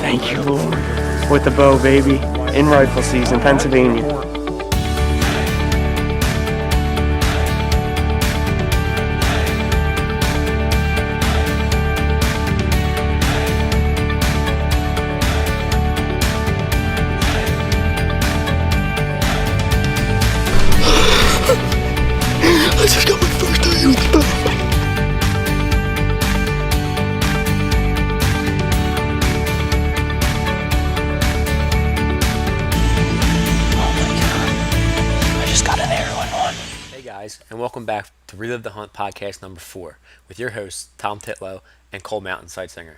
Thank you, Lord. With the bow, baby. In rifle season, Pennsylvania. I just got my first eye with the bow. And welcome back to Relive the Hunt Podcast number 4 with your hosts Tom Titlow and Cole Mountain Sightsinger.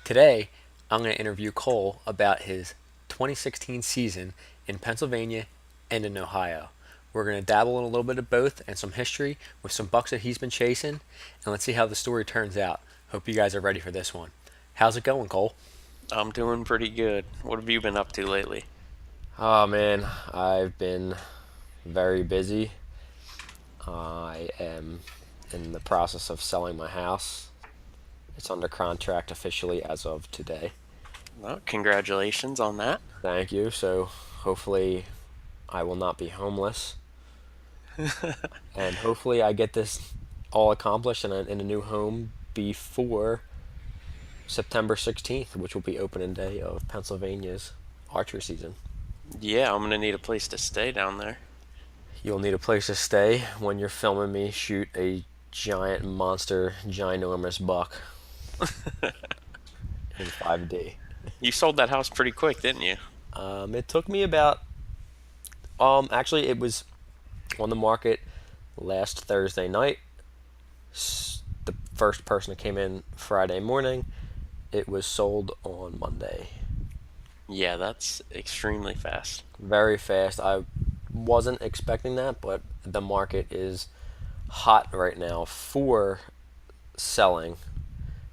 Today, I'm going to interview Cole about his 2016 season in Pennsylvania and in Ohio. We're going to dabble in a little bit of both and some history with some bucks that he's been chasing, and let's see how the story turns out. Hope you guys are ready for this one. How's it going, Cole? I'm doing pretty good. What have you been up to lately? Oh man, I've been very busy. I am in the process of selling my house. It's under contract officially as of today. Well, congratulations on that. Thank you. So hopefully I will not be homeless. And hopefully I get this all accomplished in a new home before September 16th, which will be opening day of Pennsylvania's archery season. Yeah, I'm going to need a place to stay down there. You'll need a place to stay when you're filming me shoot a giant monster, ginormous buck in 5D. You sold that house pretty quick, didn't you? It took me about, actually it was on the market last Thursday night. The first person that came in Friday morning. It was sold on Monday. Yeah, that's extremely fast. Very fast. I wasn't expecting that, but the market is hot right now for selling,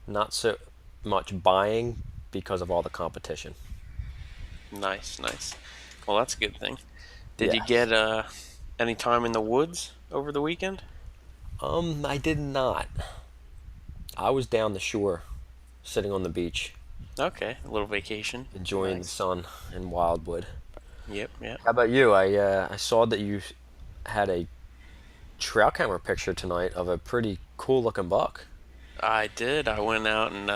not so much buying because of all the competition. Nice. Well, that's a good thing. Did you Yes. get any time in the woods over the weekend? I did not. I was down the shore, sitting on the beach, Okay, a little vacation. enjoying the sun in Wildwood. Yep. How about you? I saw that you had a trail camera picture tonight of a pretty cool looking buck. I did. I went out and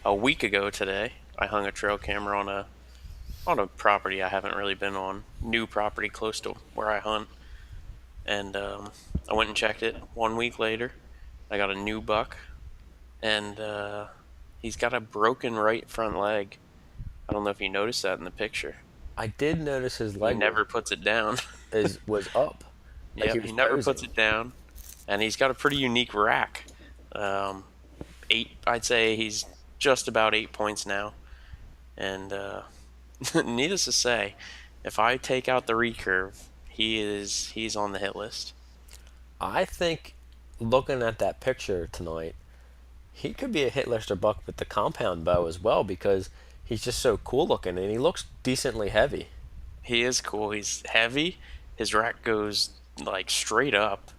a week ago today, I hung a trail camera on a property I haven't really been on, new property close to where I hunt, and I went and checked it. 1 week later, I got a new buck, and he's got a broken right front leg. I don't know if you noticed that in the picture. I did notice his He leg never puts it down. was up. Like Yeah, was he never posing. puts it down, and he's got a pretty unique rack. I'd say he's just about 8 points now, and needless to say, if I take out the recurve, he's on the hit list. I think looking at that picture tonight, he could be a hit lister buck with the compound bow as well because he's just so cool looking and he looks decently heavy. He is cool. He's heavy. His rack goes like straight up,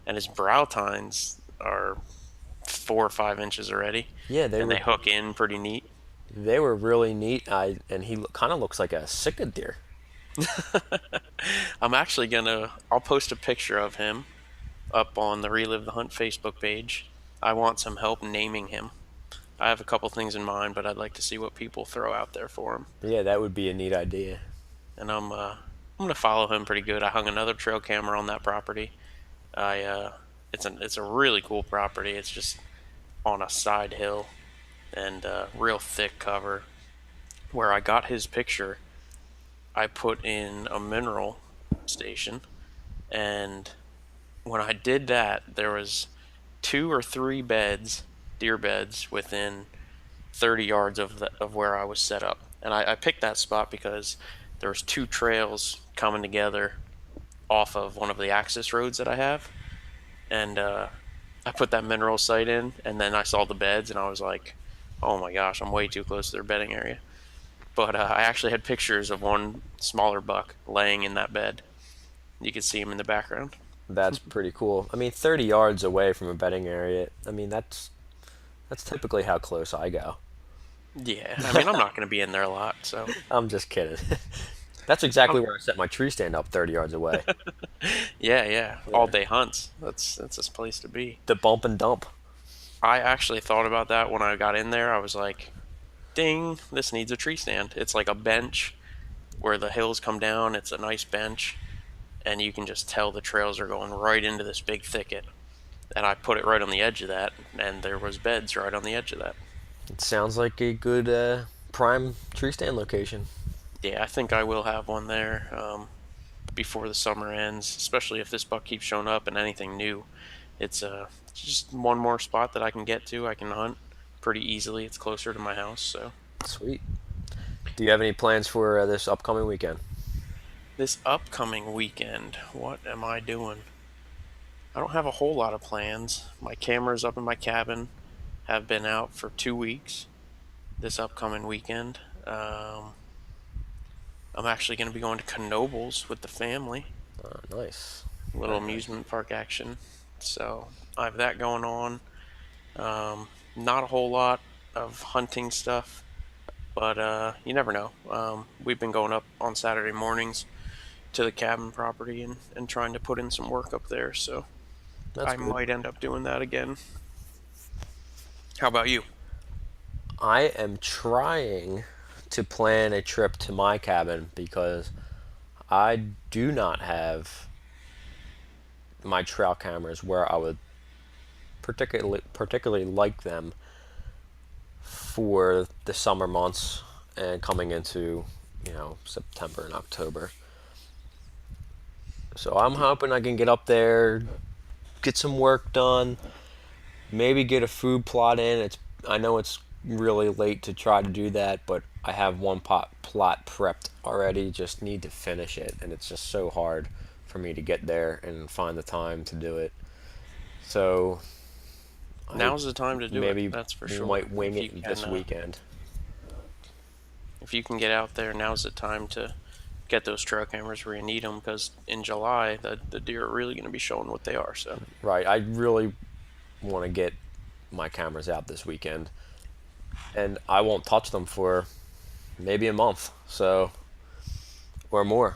and his brow tines are 4 or 5 inches already. Yeah, they hook in pretty neat. They were really neat. And he kind of looks like a cicada deer. I'm actually I'll post a picture of him up on the Relive the Hunt Facebook page. I want some help naming him. I have a couple things in mind, but I'd like to see what people throw out there for him. Yeah, that would be a neat idea. And I'm gonna follow him pretty good. I hung another trail camera on that property. It's a really cool property. It's just on a side hill and real thick cover. Where I got his picture, I put in a mineral station, and when I did that, there was 2 or 3 deer beds within 30 yards of where I was set up. And I picked that spot because there was 2 trails coming together off of one of the access roads that I have. And I put that mineral site in, and then I saw the beds, and I was like, oh my gosh, I'm way too close to their bedding area. But I actually had pictures of one smaller buck laying in that bed. You could see him in the background. That's pretty cool. I mean, 30 yards away from a bedding area, I mean, that's typically how close I go. Yeah, I mean, I'm not going to be in there a lot, so I'm just kidding. That's exactly where I set my tree stand up 30 yards away. yeah. All day hunts. That's this place to be. The bump and dump. I actually thought about that when I got in there. I was like, ding, this needs a tree stand. It's like a bench where the hills come down. It's a nice bench, and you can just tell the trails are going right into this big thicket. And I put it right on the edge of that, and there was beds right on the edge of that. It sounds like a good prime tree stand location. Yeah, I think I will have one there before the summer ends, especially if this buck keeps showing up and anything new. It's just one more spot that I can get to. I can hunt pretty easily. It's closer to my house, so. Sweet. Do you have any plans for this upcoming weekend? This upcoming weekend, what am I doing? I don't have a whole lot of plans. My cameras up in my cabin have been out for 2 weeks this upcoming weekend. I'm actually going to be going to Knoebels with the family. Nice. A little amusement park action. So I have that going on. Not a whole lot of hunting stuff, but you never know. We've been going up on Saturday mornings to the cabin property and trying to put in some work up there, so I might end up doing that again. How about you? I am trying to plan a trip to my cabin because I do not have my trail cameras where I would particularly like them for the summer months and coming into September and October. So I'm hoping I can get up there, get some work done, maybe get a food plot in. I know it's really late to try to do that, but I have one plot prepped already. Just need to finish it, and it's just so hard for me to get there and find the time to do it. So now's the time to do maybe it. That's for sure. Might wing it this weekend. If you can get out there, now's the time to get those trail cameras where you need them, because in July the deer are really going to be showing what they are. So right, I really want to get my cameras out this weekend, and I won't touch them for maybe a month, so, or more.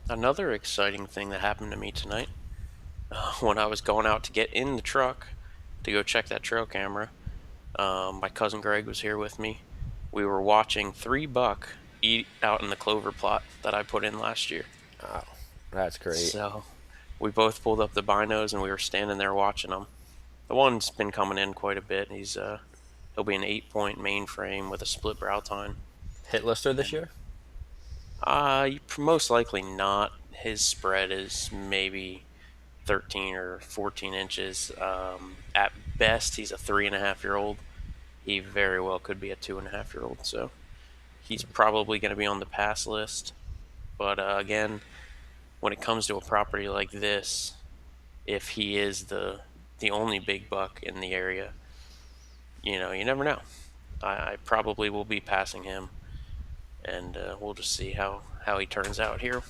Another exciting thing that happened to me tonight, when I was going out to get in the truck to go check that trail camera, my cousin Greg was here with me. We were watching 3 buck eat out in the clover plot that I put in last year. Oh, that's great. So we both pulled up the binos and we were standing there watching them. The one's been coming in quite a bit. He'll be an 8-point mainframe with a split brow tine. Hit lister this year? Most likely not. His spread is maybe 13 or 14 inches. At best, he's a 3.5-year-old. He very well could be a 2.5-year-old. So he's probably going to be on the pass list. But again, when it comes to a property like this, if he is the only big buck in the area, you never know. I probably will be passing him, and we'll just see how he turns out here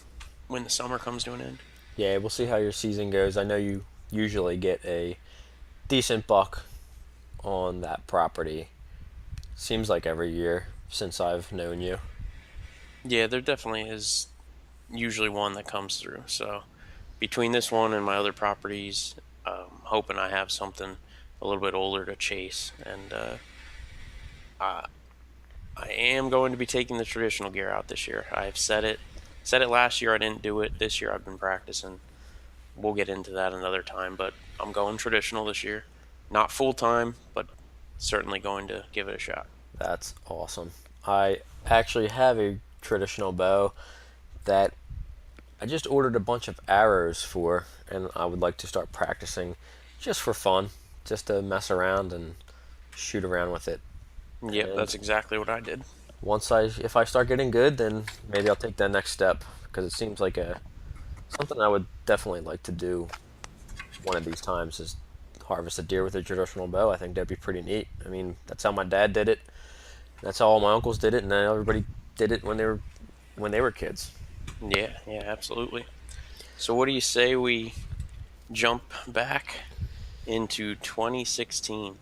when the summer comes to an end. Yeah, we'll see how your season goes. I know you usually get a decent buck on that property. Seems like every year since I've known you. Yeah, there definitely is usually one that comes through. So between this one and my other properties, hoping I have something a little bit older to chase. And I am going to be taking the traditional gear out this year. I've said it last year. I didn't do it. This year I've been practicing. We'll get into that another time, but I'm going traditional this year. Not full time, but certainly going to give it a shot. That's awesome. I actually have a traditional bow that I just ordered a bunch of arrows for, and I would like to start practicing just for fun, just to mess around and shoot around with it. Yep, that's exactly what I did. If I start getting good, then maybe I'll take that next step, because it seems like something I would definitely like to do one of these times, is harvest a deer with a traditional bow. I think that'd be pretty neat. I mean, that's how my dad did it. That's how all my uncles did it, and everybody did it when they were kids. Yeah, absolutely. So what do you say we jump back into 2016?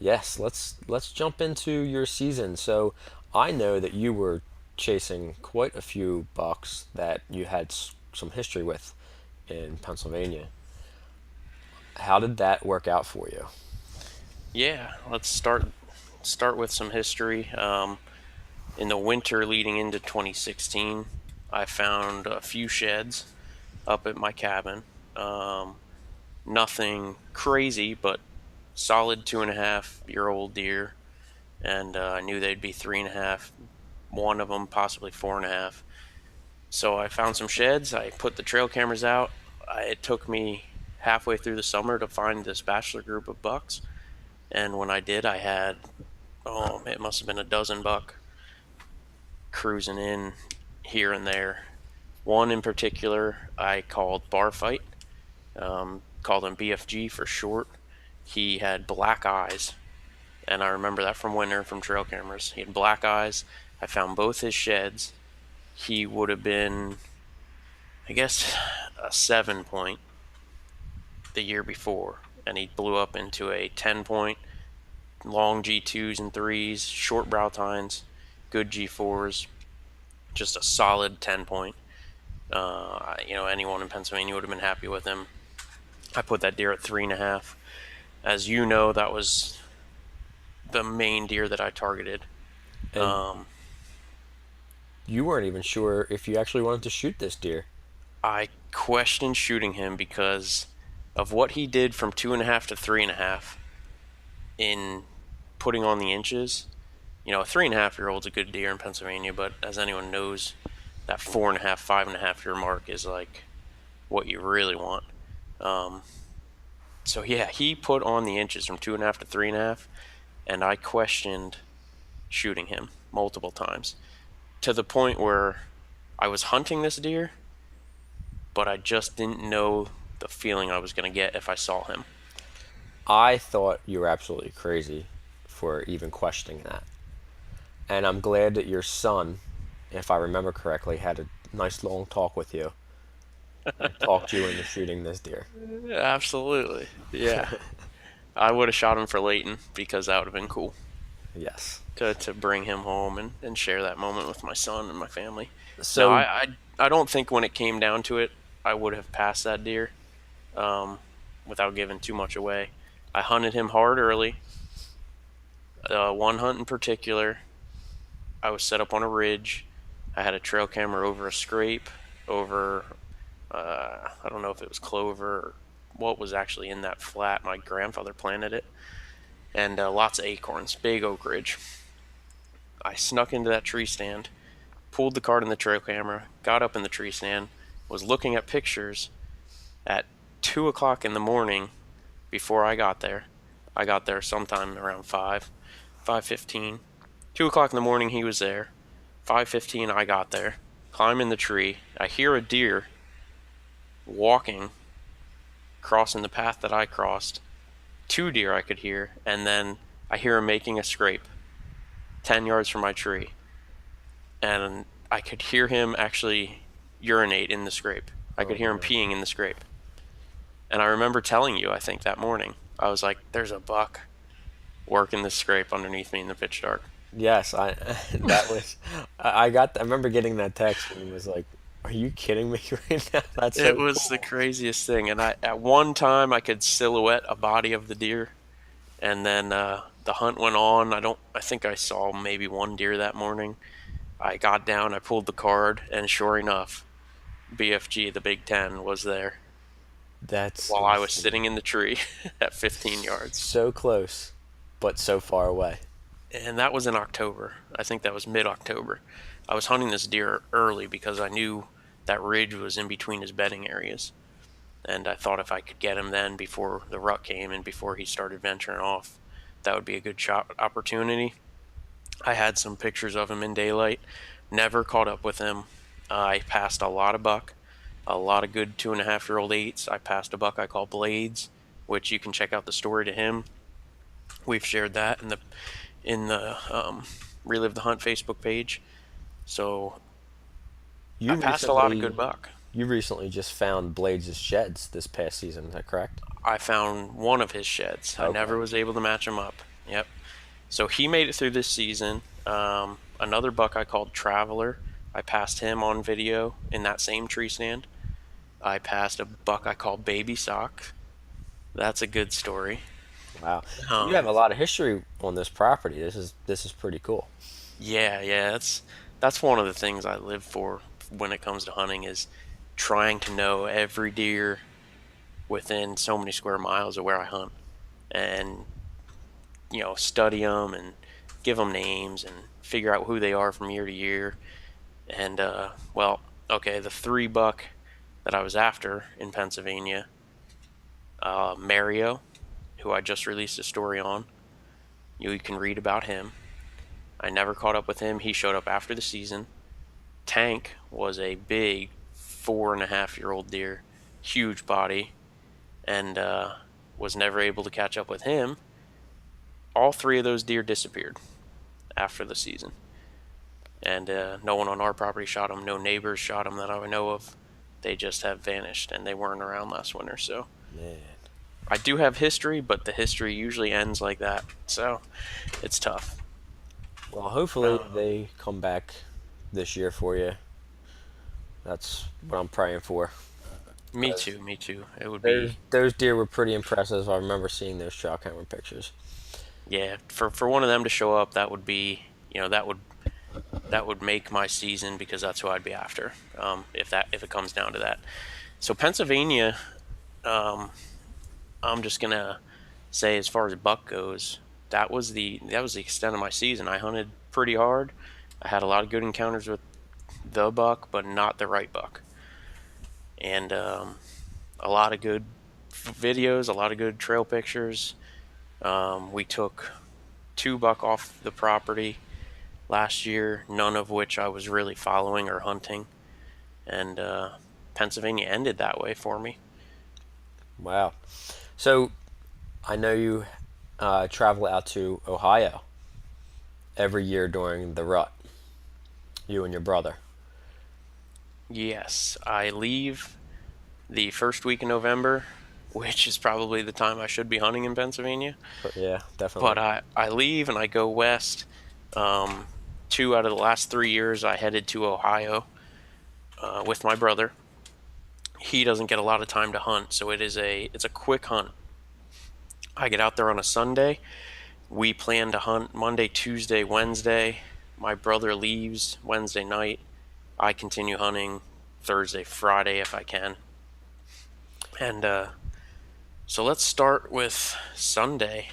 Yes, let's jump into your season. So I know that you were chasing quite a few bucks that you had some history with in Pennsylvania. How did that work out for you? Yeah, let's start with some history. In the winter leading into 2016, I found a few sheds up at my cabin. Nothing crazy, but solid 2.5-year-old deer, and I knew they'd be 3.5. One of them possibly 4.5. So I found some sheds. I put the trail cameras out. It took me halfway through the summer to find this bachelor group of bucks, and when I did, I had it must have been a dozen buck cruising in here and there. One in particular I called Bar Fight, called him BFG for short. He had black eyes, and I remember that from winter from trail cameras. He had black eyes. I found both his sheds. He would have been, I guess, a 7 point the year before, and he blew up into a 10 point, long G2s and 3s, short brow tines, good G4s, just a solid 10 point. Anyone in Pennsylvania would have been happy with him. I put that deer at 3.5. As you know, that was the main deer that I targeted. You weren't even sure if you actually wanted to shoot this deer. I questioned shooting him because of what he did from 2.5 to 3.5 in putting on the inches. A 3.5-year-old's a good deer in Pennsylvania, but as anyone knows, that 4.5, 5.5-year mark is like what you really want. So yeah, he put on the inches from 2.5 to 3.5, and I questioned shooting him multiple times, to the point where I was hunting this deer, but I just didn't know the feeling I was going to get if I saw him. I thought you were absolutely crazy for even questioning that. And I'm glad that your son, if I remember correctly, had a nice long talk with you and talked you into shooting this deer. Absolutely. Yeah. I would have shot him for Leighton because that would have been cool Yes. to bring him home and share that moment with my son and my family. So No, I don't think when it came down to it, I would have passed that deer without giving too much away. I hunted him hard early. One hunt in particular, I was set up on a ridge. I had a trail camera over a scrape, over, I don't know if it was clover or what was actually in that flat. My grandfather planted it. And lots of acorns, big oak ridge. I snuck into that tree stand, pulled the card in the trail camera, got up in the tree stand, was looking at pictures at 2 o'clock in the morning before I got there. I got there sometime around 5:15. 2 o'clock in the morning he was there. 5:15 I got there, climb in the tree. I hear a deer walking, crossing the path that I crossed. 2 deer I could hear, and then I hear him making a scrape 10 yards from my tree. And I could hear him actually urinate in the scrape. I could hear him peeing in the scrape. And I remember telling you, I think that morning, I was like, there's a buck working the scrape underneath me in the pitch dark. yes, I remember getting that text and it was like, are you kidding me right now? That's so It was cool. the craziest thing. And at one time I could silhouette a body of the deer, and then the hunt went on. I think I saw maybe one deer that morning. I got down, I pulled the card, and sure enough, BFG, the Big Ten, was there That's while I was insane. sitting in the tree at 15 yards. So close, but so far away. And that was in October. I think that was mid-October. I was hunting this deer early because I knew that ridge was in between his bedding areas. And I thought if I could get him then before the rut came and before he started venturing off, that would be a good shot opportunity. I had some pictures of him in daylight. Never caught up with him. I passed a lot of buck, a lot of good 2.5-year-old 8s. I passed a buck I call Blades, which you can check out the story to him. We've shared that in the Relive the Hunt Facebook page. So I passed a lot of good buck. You recently just found Blades' sheds this past season, is that correct? I found one of his sheds. I Okay. never was able to match him up Yep. So he made it through this season. Another buck I called Traveler. I passed him on video in that same tree stand. I passed a buck I called Baby Sock. That's a good story. Wow. You have a lot of history on this property. This is pretty cool. Yeah. That's one of the things I live for when it comes to hunting is trying to know every deer within so many square miles of where I hunt, and study them and give them names and figure out who they are from year to year. And the 3 buck that I was after in Pennsylvania, Mario, who I just released a story on. You can read about him. I never caught up with him. He showed up after the season. Tank was a big 4.5-year-old deer, huge body, and was never able to catch up with him. All 3 of those deer disappeared after the season. And no one on our property shot them. No neighbors shot them that I know of. They just have vanished, and they weren't around last winter. So Man. I do have history, but the history usually ends like that. So it's tough. Well, hopefully they come back this year for you. That's what I'm praying for. Me too. It would be Those deer were pretty impressive. I remember seeing those trail camera pictures. yeah, for one of them to show up, that would be, that would make my season, because that's who I'd be after. If it comes down to that. So Pennsylvania, I'm just gonna say, as far as buck goes, that was the extent of my season. I hunted pretty hard. I had a lot of good encounters with the buck, but not the right buck. And a lot of good videos, a lot of good trail pictures. We took 2 buck off the property last year, none of which I was really following or hunting. And Pennsylvania ended that way for me. Wow. So I know you travel out to Ohio every year during the rut, you and your brother. Yes, I leave the first week in November, which is probably the time I should be hunting in Pennsylvania. But yeah, definitely. But I leave and I go west. 2 out of the last 3 years, I headed to Ohio with my brother. He doesn't get a lot of time to hunt, so it's a quick hunt. I get out there on a Sunday. We plan to hunt Monday, Tuesday, Wednesday. My brother leaves Wednesday night. I continue hunting Thursday, Friday if I can. And so let's start with Sunday.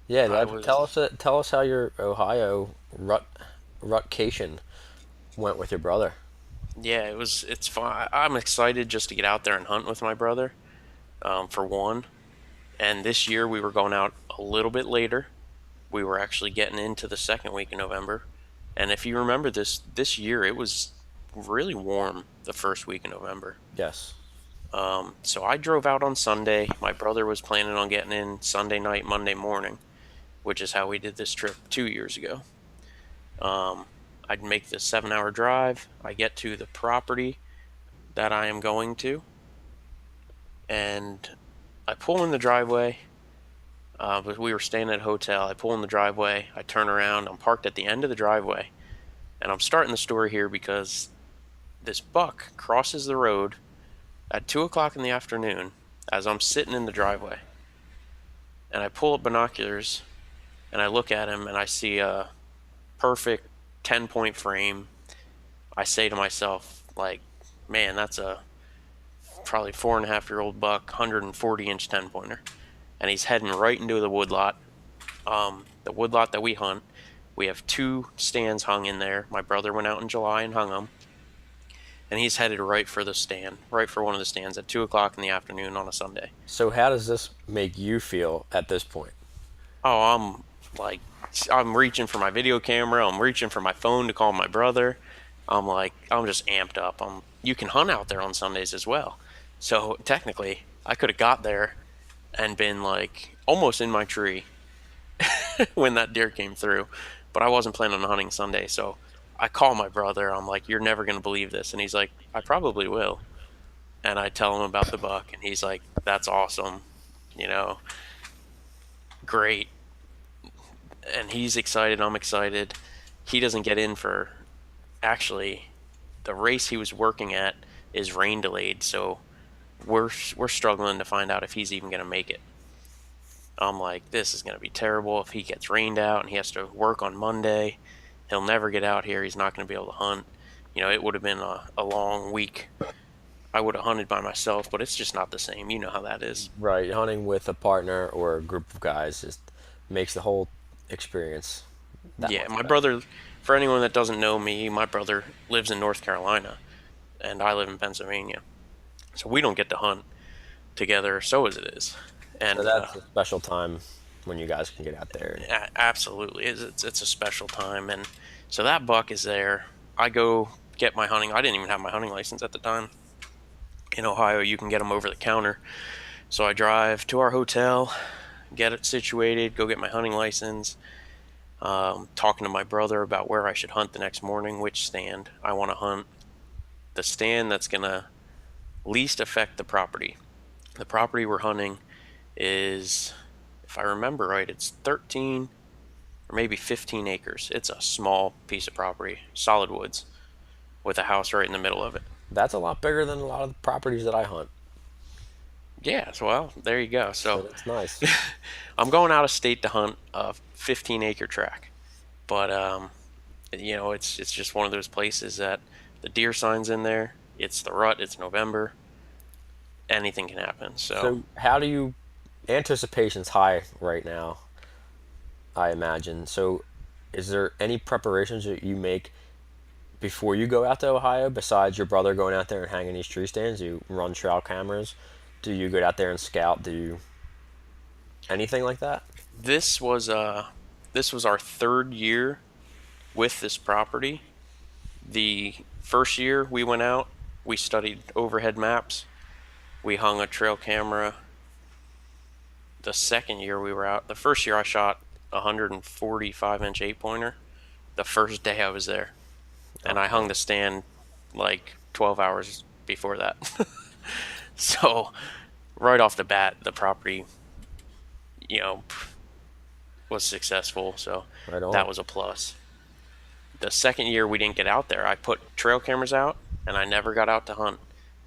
Yeah, tell us how your Ohio rutcation went with your brother. Yeah, it's fun. I'm excited just to get out there and hunt with my brother, for one. And this year we were going out a little bit later. We were actually getting into the second week in November. And if you remember this year, it was really warm the first week in November. Yes. So I drove out on Sunday. My brother was planning on getting in Sunday night, Monday morning, which is how we did this trip 2 years ago. I'd make the 7-hour drive. I get to the property that I am going to, and I pull in the driveway. But we were staying at a hotel. I pull in the driveway. I turn around. I'm parked at the end of the driveway, and I'm starting the story here because this buck crosses the road at 2 o'clock in the afternoon as I'm sitting in the driveway. And I pull up binoculars, and I look at him, and I see a perfect 10-point frame. I say to myself, like, man, that's a probably 4.5-year-old buck, 140-inch 10-pointer. And he's heading right into the woodlot. The woodlot that we hunt, we have 2 stands hung in there. My brother went out in July and hung them. And he's headed right for one of the stands at 2 o'clock in the afternoon on a Sunday. So how does this make you feel at this point? Oh, I'm reaching for my video camera. I'm reaching for my phone to call my brother. I'm just amped up. You can hunt out there on Sundays as well. So technically, I could have got there and been like almost in my tree when that deer came through. But I wasn't planning on hunting Sunday, so I call my brother. I'm like, "You're never going to believe this." And he's like, "I probably will." And I tell him about the buck, and he's like, "That's awesome. Great." and he's excited. I'm excited. He doesn't get in for, actually, the race he was working at is rain delayed, so we're struggling to find out if he's even going to make it. I'm like, this is going to be terrible if he gets rained out and he has to work on Monday. He'll never get out here. He's not going to be able to hunt. You know, it would have been a long week. I would have hunted by myself, but it's just not the same. You know how that is. Right, hunting with a partner or a group of guys just makes the whole experience that Yeah, much my better. brother, for anyone that doesn't know me, my brother lives in North Carolina, and I live in Pennsylvania. So we don't get to hunt together, so as it is. And So that's a special time when you guys can get out there. absolutely, it's a special time. And so that buck is there. I go get my hunting. I didn't even have my hunting license at the time. In Ohio, you can get them over the counter. So I drive to our hotel, get it situated, go get my hunting license, talking to my brother about where I should hunt the next morning, which stand I want to hunt. The stand that's going to least affect the property. The property we're hunting is, if I remember right, it's 13 or maybe 15 acres. It's a small piece of property, solid woods, with a house right in the middle of it. That's a lot bigger than a lot of the properties that I hunt. Yeah, so, well, there you go. So So that's nice. I'm going out of state to hunt a 15-acre tract, but you know, it's just one of those places that the deer sign's in there. It's the rut. It's November. Anything can happen. So how do you, anticipation's high right now, I imagine. So is there any preparations that you make before you go out to Ohio besides your brother going out there and hanging these tree stands? Do you run trail cameras? Do you go out there and scout? Do you anything like that? this was our third year with this property. The first year we went out, we studied overhead maps. We hung a trail camera. The second year we were out, the first year I shot a 145-inch 8-pointer. The first day I was there, and I hung the stand like 12 hours before that. So right off the bat, the property, you know, was successful. So Right on. that was a plus. The second year we didn't get out there. I put trail cameras out, and I never got out to hunt.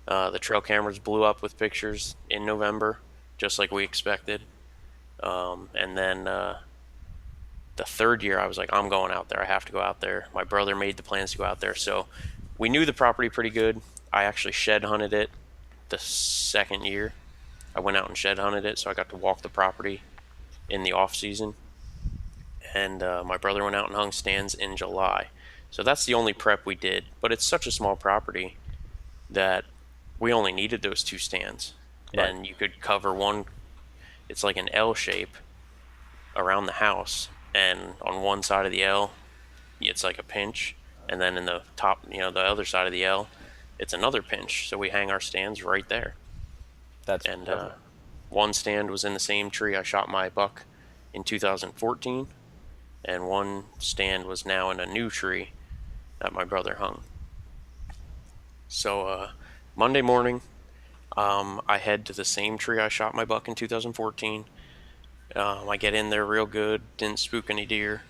The trail cameras blew up with pictures in November, just like we expected. And then the third year, I was like, I'm going out there. I have to go out there. My brother made the plans to go out there. So we knew the property pretty good. I actually shed hunted it the second year. I went out and shed hunted it, so I got to walk the property in the off season. And my brother went out and hung stands in July. So that's the only prep we did. But it's such a small property that we only needed those two stands. Right. And you could cover one, it's like an L shape around the house. And on one side of the L, it's like a pinch. And then in the top, you know, the other side of the L, it's another pinch. So we hang our stands right there. That's And perfect. one stand was in the same tree I shot my buck in 2014. And one stand was now in a new tree that my brother hung. So Monday morning, I head to the same tree I shot my buck in 2014. I get in there real good, didn't spook any deer.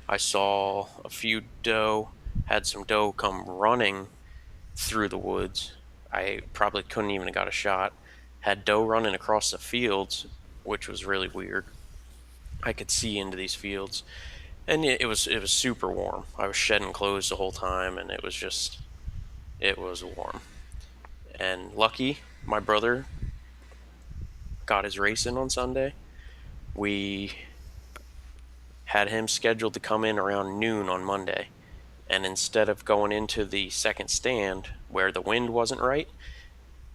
I saw a few doe, had some doe come running through the woods. I probably couldn't even have got a shot. Had doe running across the fields, which was really weird. I could see into these fields, and it was super warm. I was shedding clothes the whole time, and it was warm. And lucky, my brother got his race in on Sunday. We had him scheduled to come in around noon on Monday. And instead of going into the second stand where the wind wasn't right,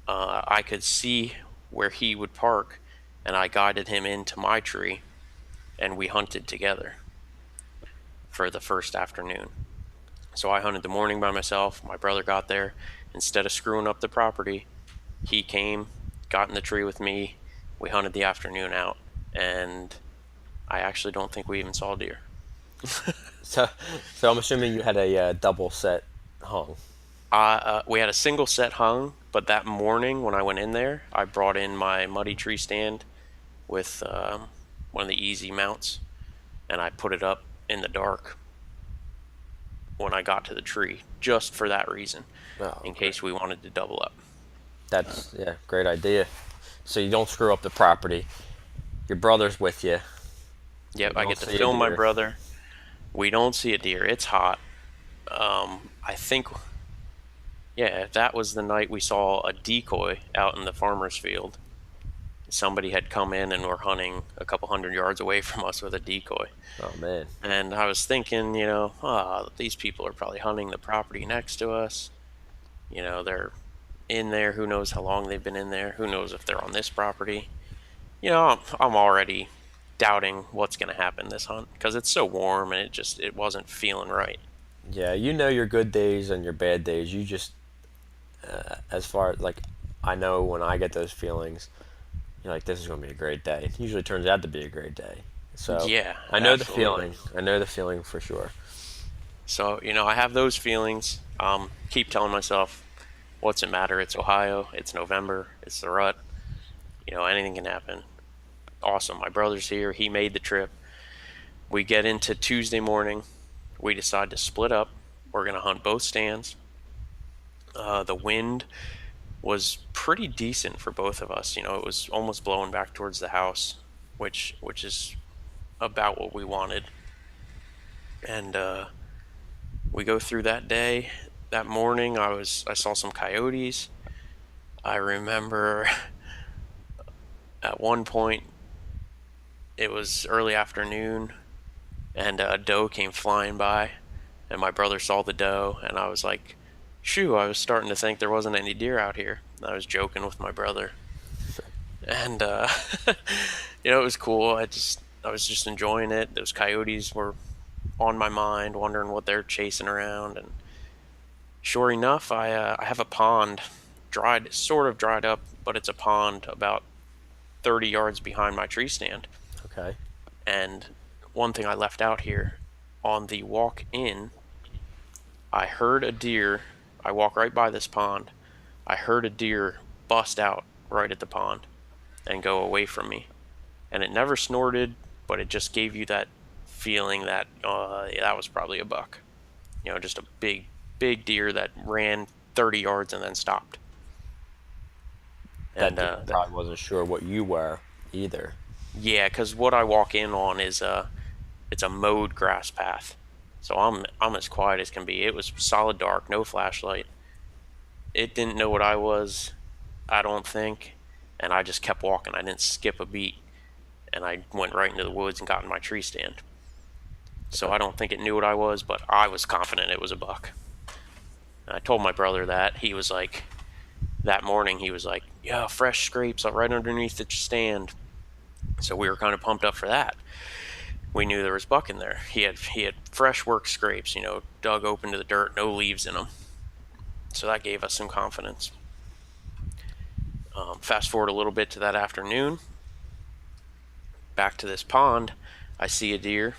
I could see where he would park, and I guided him into my tree, and we hunted together for the first afternoon. So I hunted the morning by myself. My brother got there. Instead of screwing up the property, he came, got in the tree with me. We hunted the afternoon out, and I actually don't think we even saw deer. So I'm assuming you had a double set hung. We had a single set hung, but that morning when I went in there, I brought in my muddy tree stand with one of the easy mounts, and I put it up in the dark when I got to the tree, just for that reason, in case we wanted to double up. That's great idea. So you don't screw up the property. Your brother's with you. Yep, I get to film my brother. We don't see a deer. It's hot. I think, that was the night we saw a decoy out in the farmer's field. Somebody had come in and were hunting a couple 100 yards away from us with a decoy. Oh, man. And I was thinking, these people are probably hunting the property next to us. They're in there. Who knows how long they've been in there? Who knows if they're on this property? I'm already doubting what's going to happen this hunt because it's so warm and it wasn't feeling right. Yeah, your good days and your bad days. You just, as far as, I know when I get those feelings, you're like, this is going to be a great day. It usually turns out to be a great day. So, yeah, I know absolutely. the feeling. I know the feeling for sure. So, I have those feelings. Keep telling myself, what's it matter? It's Ohio. It's November. It's the rut. Anything can happen. Awesome. My brother's here. He made the trip. We get into Tuesday morning. We decide to split up. We're going to hunt both stands. The wind was pretty decent for both of us. It was almost blowing back towards the house, which is about what we wanted. And we go through that day. That morning, I saw some coyotes. I remember at one point, it was early afternoon, and a doe came flying by, and my brother saw the doe, and I was like, shoo, I was starting to think there wasn't any deer out here. I was joking with my brother. And, it was cool. I was just enjoying it. Those coyotes were on my mind, wondering what they're chasing around. And sure enough, I have a pond, sort of dried up, but it's a pond about 30 yards behind my tree stand. Okay. And one thing I left out here, on the walk in, I heard a deer. I walk right by this pond. I heard a deer bust out right at the pond and go away from me. And it never snorted, but it just gave you that feeling that that was probably a buck. Just a big deer that ran 30 yards and then stopped. And probably wasn't sure what you were either. Yeah, because what I walk in on is it's a mowed grass path. So I'm as quiet as can be. It was solid dark, no flashlight. It didn't know what I was, I don't think, and I just kept walking. I didn't skip a beat, and I went right into the woods and got in my tree stand. So I don't think it knew what I was, but I was confident it was a buck. And I told my brother that. He was like, that morning, he was like, yeah, fresh scrapes right underneath the stand. So we were kind of pumped up for that. We knew there was buck in there. He had fresh work scrapes, dug open to the dirt, no leaves in them. So that gave us some confidence. Fast forward a little bit to that afternoon. Back to this pond, I see a deer.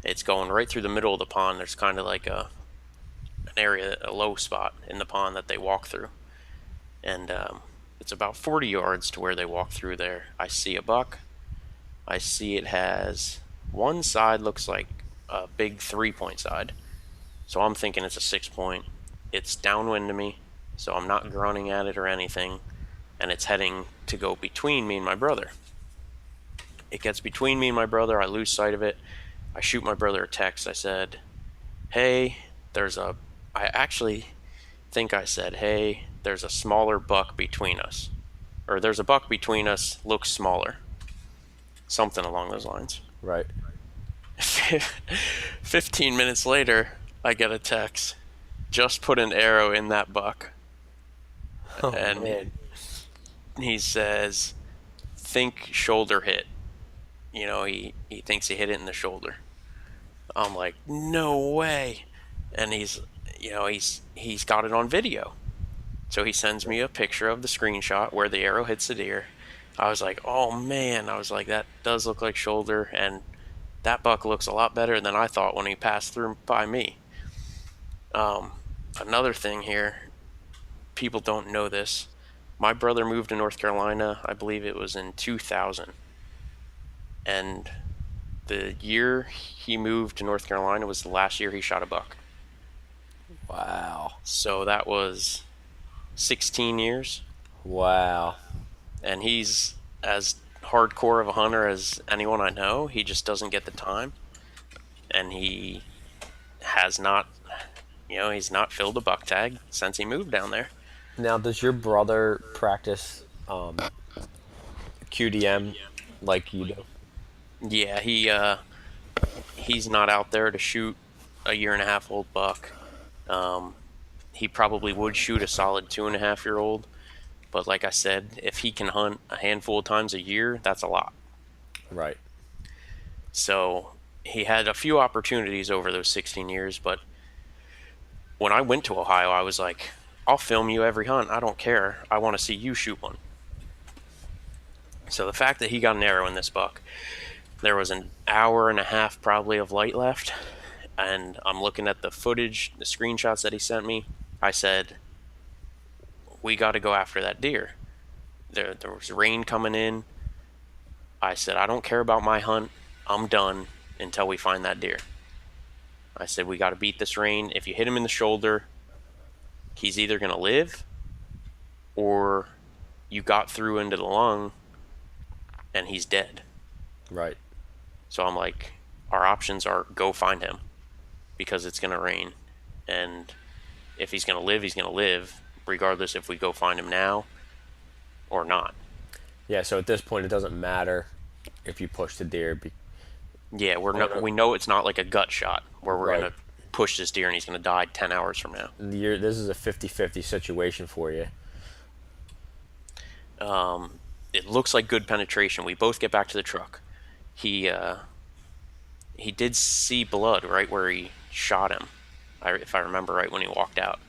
It's going right through the middle of the pond. There's kind of like an area, a low spot in the pond that they walk through. And it's about 40 yards to where they walk through there. I see a buck. I see it has one side looks like a big 3-point side. So I'm thinking it's a 6-point. It's downwind to me, so I'm not grunting at it or anything. And it's heading to go between me and my brother. It gets between me and my brother. I lose sight of it. I shoot my brother a text. I said, hey, I actually think I said, hey, there's a smaller buck between us. Or there's a buck between us, looks smaller. Something along those lines. Right. 15 minutes later, I get a text. Just put an arrow in that buck. Oh, and man. He says, think shoulder hit. He thinks he hit it in the shoulder. I'm like, no way. And he's got it on video. So he sends me a picture of the screenshot where the arrow hits the deer. I was like, oh man. I was like, that does look like shoulder, and that buck looks a lot better than I thought when he passed through by me. Another thing here, people don't know this. My brother moved to North Carolina, I believe it was in 2000. And The year he moved to North Carolina was the last year he shot a buck. Wow. So that was 16 years. Wow. And he's as hardcore of a hunter as anyone I know. He just doesn't get the time. And he has not, he's not filled a buck tag since he moved down there. Now, does your brother practice QDM like you do? Yeah, he's not out there to shoot a 1.5-year-old buck. He probably would shoot a solid 2.5-year-old, but like I said, if he can hunt a handful of times a year, that's a lot. Right. So he had a few opportunities over those 16 years, but when I went to Ohio, I was like, I'll film you every hunt. I don't care. I want to see you shoot one. So the fact that he got an arrow in this buck, there was an hour and a half probably of light left, and I'm looking at the footage, the screenshots that he sent me. I said, we got to go after that deer. There was rain coming in. I said, I don't care about my hunt. I'm done until we find that deer. I said, we got to beat this rain. If you hit him in the shoulder, he's either going to live or you got through into the lung and he's dead. Right. So I'm like, our options are go find him because it's going to rain. And if he's going to live, he's going to live, regardless if we go find him now or not. Yeah, so at this point, it doesn't matter if you push the deer. Yeah, we know it's not like a gut shot where we're Right. going to push this deer and he's going to die 10 hours from now. This is a 50-50 situation for you. It looks like good penetration. We both get back to the truck. He did see blood right where he shot him, if I remember right, when he walked out.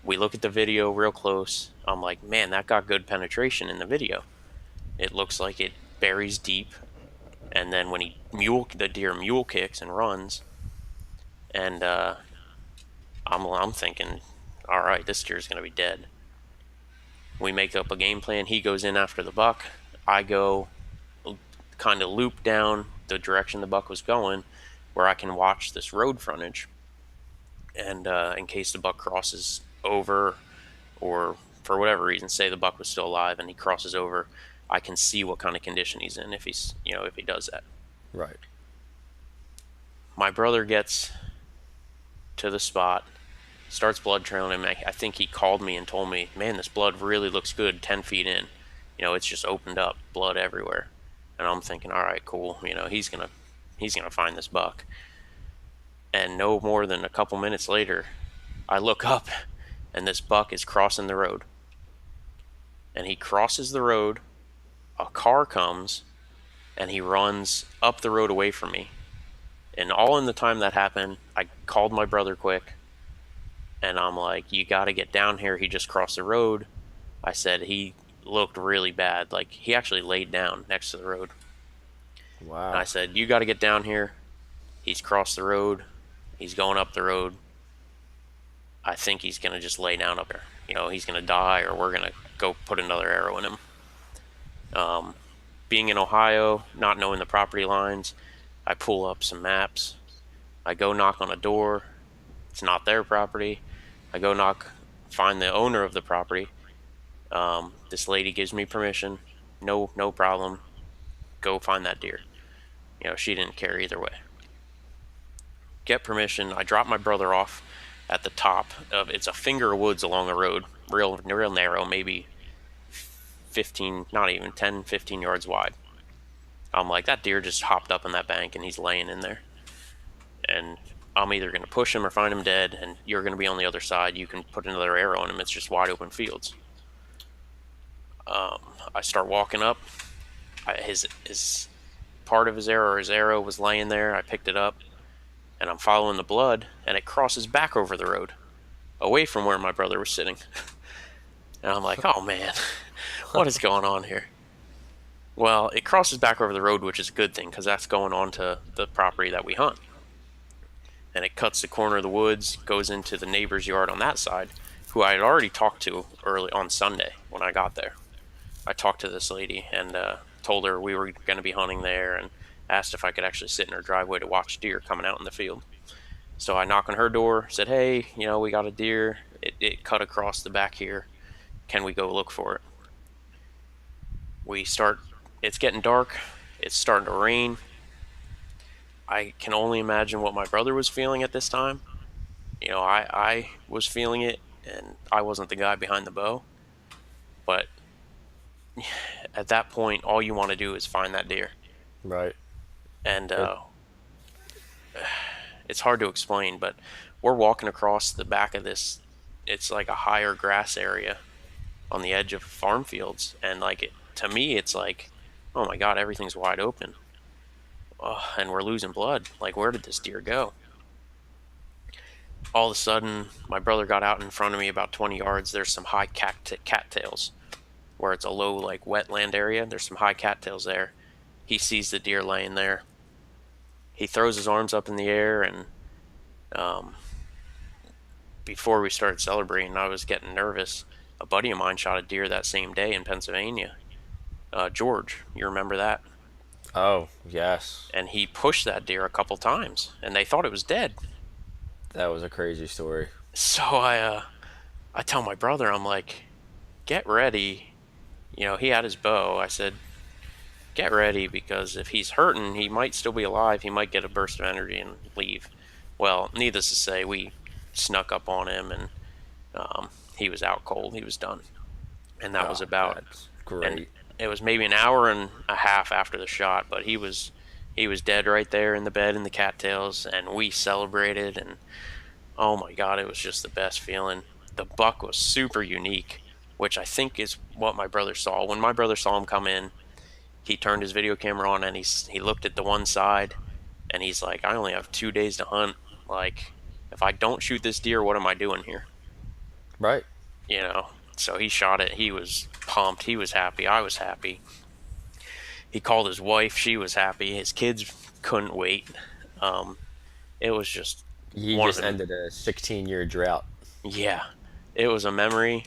We look at the video real close. I'm like, man, that got good penetration in the video. It looks like it buries deep, and then when the deer mule kicks and runs, and I'm thinking, all right, this deer's gonna be dead. We make up a game plan. He goes in after the buck. I go kind of loop down the direction the buck was going, where I can watch this road frontage, and in case the buck crosses over, or for whatever reason, say the buck was still alive and he crosses over, I can see what kind of condition he's in if he does that. Right. My brother gets to the spot, starts blood trailing him. I think he called me and told me, man, this blood really looks good 10 feet in. It's just opened up, blood everywhere. And I'm thinking, all right, cool. He's gonna find this buck. And no more than a couple minutes later, I look up and this buck is crossing the road. And he crosses the road, a car comes, and he runs up the road away from me. And all in the time that happened, I called my brother quick, and I'm like, you got to get down here. He just crossed the road. I said he looked really bad. Like, he actually laid down next to the road. Wow. And I said, you got to get down here. He's crossed the road. He's going up the road. I think he's going to just lay down up there. He's going to die, or we're going to go put another arrow in him. Being in Ohio, not knowing the property lines, I pull up some maps. I go knock on a door. It's not their property. I go find the owner of the property. This lady gives me permission. No problem. Go find that deer. She didn't care either way. Get permission. I drop my brother off at the top of, it's a finger of woods along a road, real narrow, maybe 15, not even 10, 15 yards wide. I'm like, that deer just hopped up on that bank and he's laying in there. And I'm either going to push him or find him dead, and you're going to be on the other side. You can put another arrow in him. It's just wide open fields. I start walking up. His part of his arrow was laying there. I picked it up, and I'm following the blood, and it crosses back over the road, away from where my brother was sitting. And I'm like, oh man, what is going on here? Well, it crosses back over the road, which is a good thing, because that's going on to the property that we hunt. And it cuts the corner of the woods, goes into the neighbor's yard on that side, who I had already talked to early on Sunday when I got there. I talked to this lady and told her we were going to be hunting there, and asked if I could actually sit in her driveway to watch deer coming out in the field. So I knock on her door, said, hey, we got a deer. It cut across the back here. Can we go look for it? It's getting dark. It's starting to rain. I can only imagine what my brother was feeling at this time. I was feeling it, and I wasn't the guy behind the bow. But at that point, all you want to do is find that deer. Right. And it's hard to explain, but we're walking across the back of this. It's like a higher grass area on the edge of farm fields, and to me, it's like, oh my God, everything's wide open. And we're losing blood. Like, where did this deer go? All of a sudden, my brother got out in front of me about 20 yards. There's some high cattails where it's a low, wetland area. There's some high cattails there. He sees the deer laying there. He throws his arms up in the air, and before we started celebrating, I was getting nervous. A buddy of mine shot a deer that same day in Pennsylvania. George, you remember that? Oh, yes. And he pushed that deer a couple times, and they thought it was dead. That was a crazy story. So I tell my brother, I'm like, get ready. He had his bow. I said, get ready, because if he's hurting, he might still be alive. He might get a burst of energy and leave. Well, needless to say, we snuck up on him, and he was out cold. He was done. And that was about... That's great. And it was maybe an hour and a half after the shot, but he was dead right there in the bed in the cattails, and we celebrated, and oh my God, it was just the best feeling. The buck was super unique, which I think is what my brother saw. When my brother saw him come in, he turned his video camera on, and he looked at the one side, and he's like, I only have 2 days to hunt. Like, if I don't shoot this deer, what am I doing here? Right. So he shot it. He was pumped. He was happy. I was happy. He called his wife. She was happy. His kids couldn't wait. It was just... He just ended a 16-year drought. Yeah. It was a memory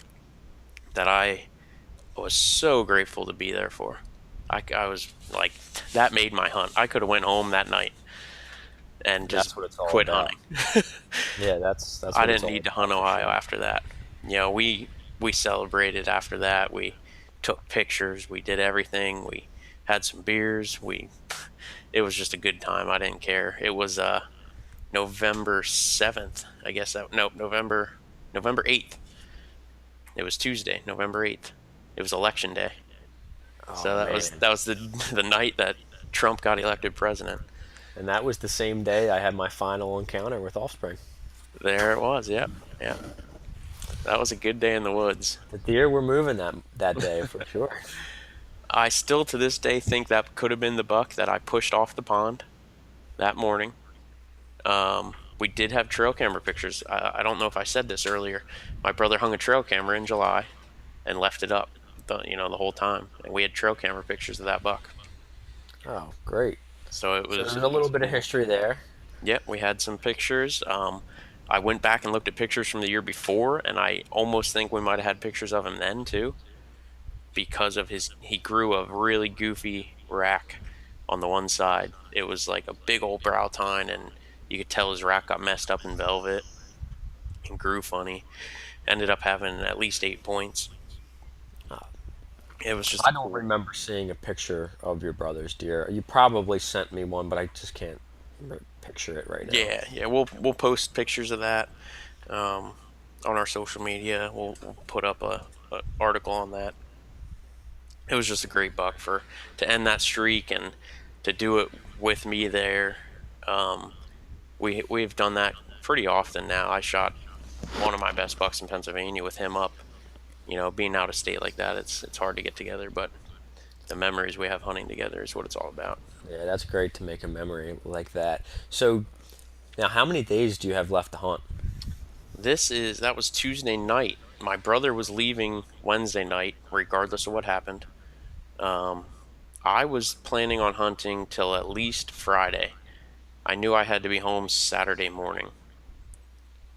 that I was so grateful to be there for. I was like, that made my hunt. I could have went home that night and just quit hunting. Yeah, that's what I didn't need to hunt Ohio after that. We celebrated after that. We took pictures. We did everything. We had some beers. It was just a good time. I didn't care. It was November 7th. I guess November 8th. It was Tuesday, November 8th. It was election day. Oh, so that was the night that Trump got elected president. And that was the same day I had my final encounter with Offspring. There it was. Yep. Yeah. That was a good day in the woods. The deer were moving that day for sure. I still to this day think that could have been the buck that I pushed off the pond that morning. We did have trail camera pictures. I don't know if I said this earlier. My brother hung a trail camera in July and left it up the whole time. And we had trail camera pictures of that buck. Oh, great. So it was... So there's a little bit of history there. Yep, we had some pictures. I went back and looked at pictures from the year before, and I almost think we might have had pictures of him then too, because of he grew a really goofy rack on the one side. It was like a big old brow tine, and you could tell his rack got messed up in velvet and grew funny. Ended up having at least 8 points. It was just... I don't remember seeing a picture of your brother's deer. You probably sent me one, but I just can't picture it right now. Yeah, we'll post pictures of that on our social media. We'll put up a article on that. It was just a great buck to end that streak and to do it with me there. We've done that pretty often now. I shot one of my best bucks in Pennsylvania with him up. Being out of state like that, it's hard to get together, but the memories we have hunting together is what it's all about. Yeah, that's great to make a memory like that. So, now how many days do you have left to hunt? That was Tuesday night. My brother was leaving Wednesday night, regardless of what happened. I was planning on hunting till at least Friday. I knew I had to be home Saturday morning.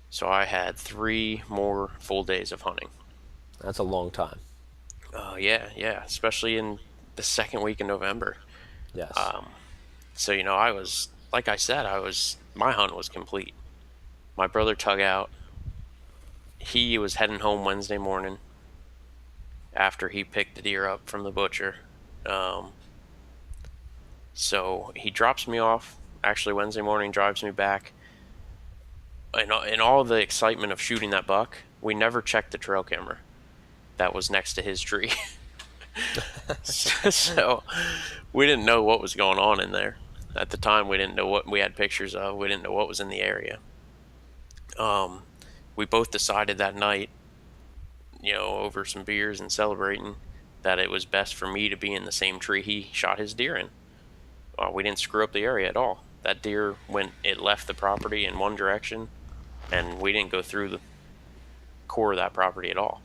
So I had 3 more full days of hunting. That's a long time. Yeah, especially in the second week in November. Yes. So, I was, like I said, my hunt was complete. My brother tug out. He was heading home Wednesday morning after he picked the deer up from the butcher. So he drops me off, actually Wednesday morning, drives me back. In all the excitement of shooting that buck, we never checked the trail camera that was next to his tree. So we didn't know what was going on in there. At the time, we didn't know what we had pictures of. We didn't know what was in the area. We both decided that night, over some beers and celebrating, that it was best for me to be in the same tree he shot his deer in. We didn't screw up the area at all. That deer it left the property in one direction, and we didn't go through the core of that property at all.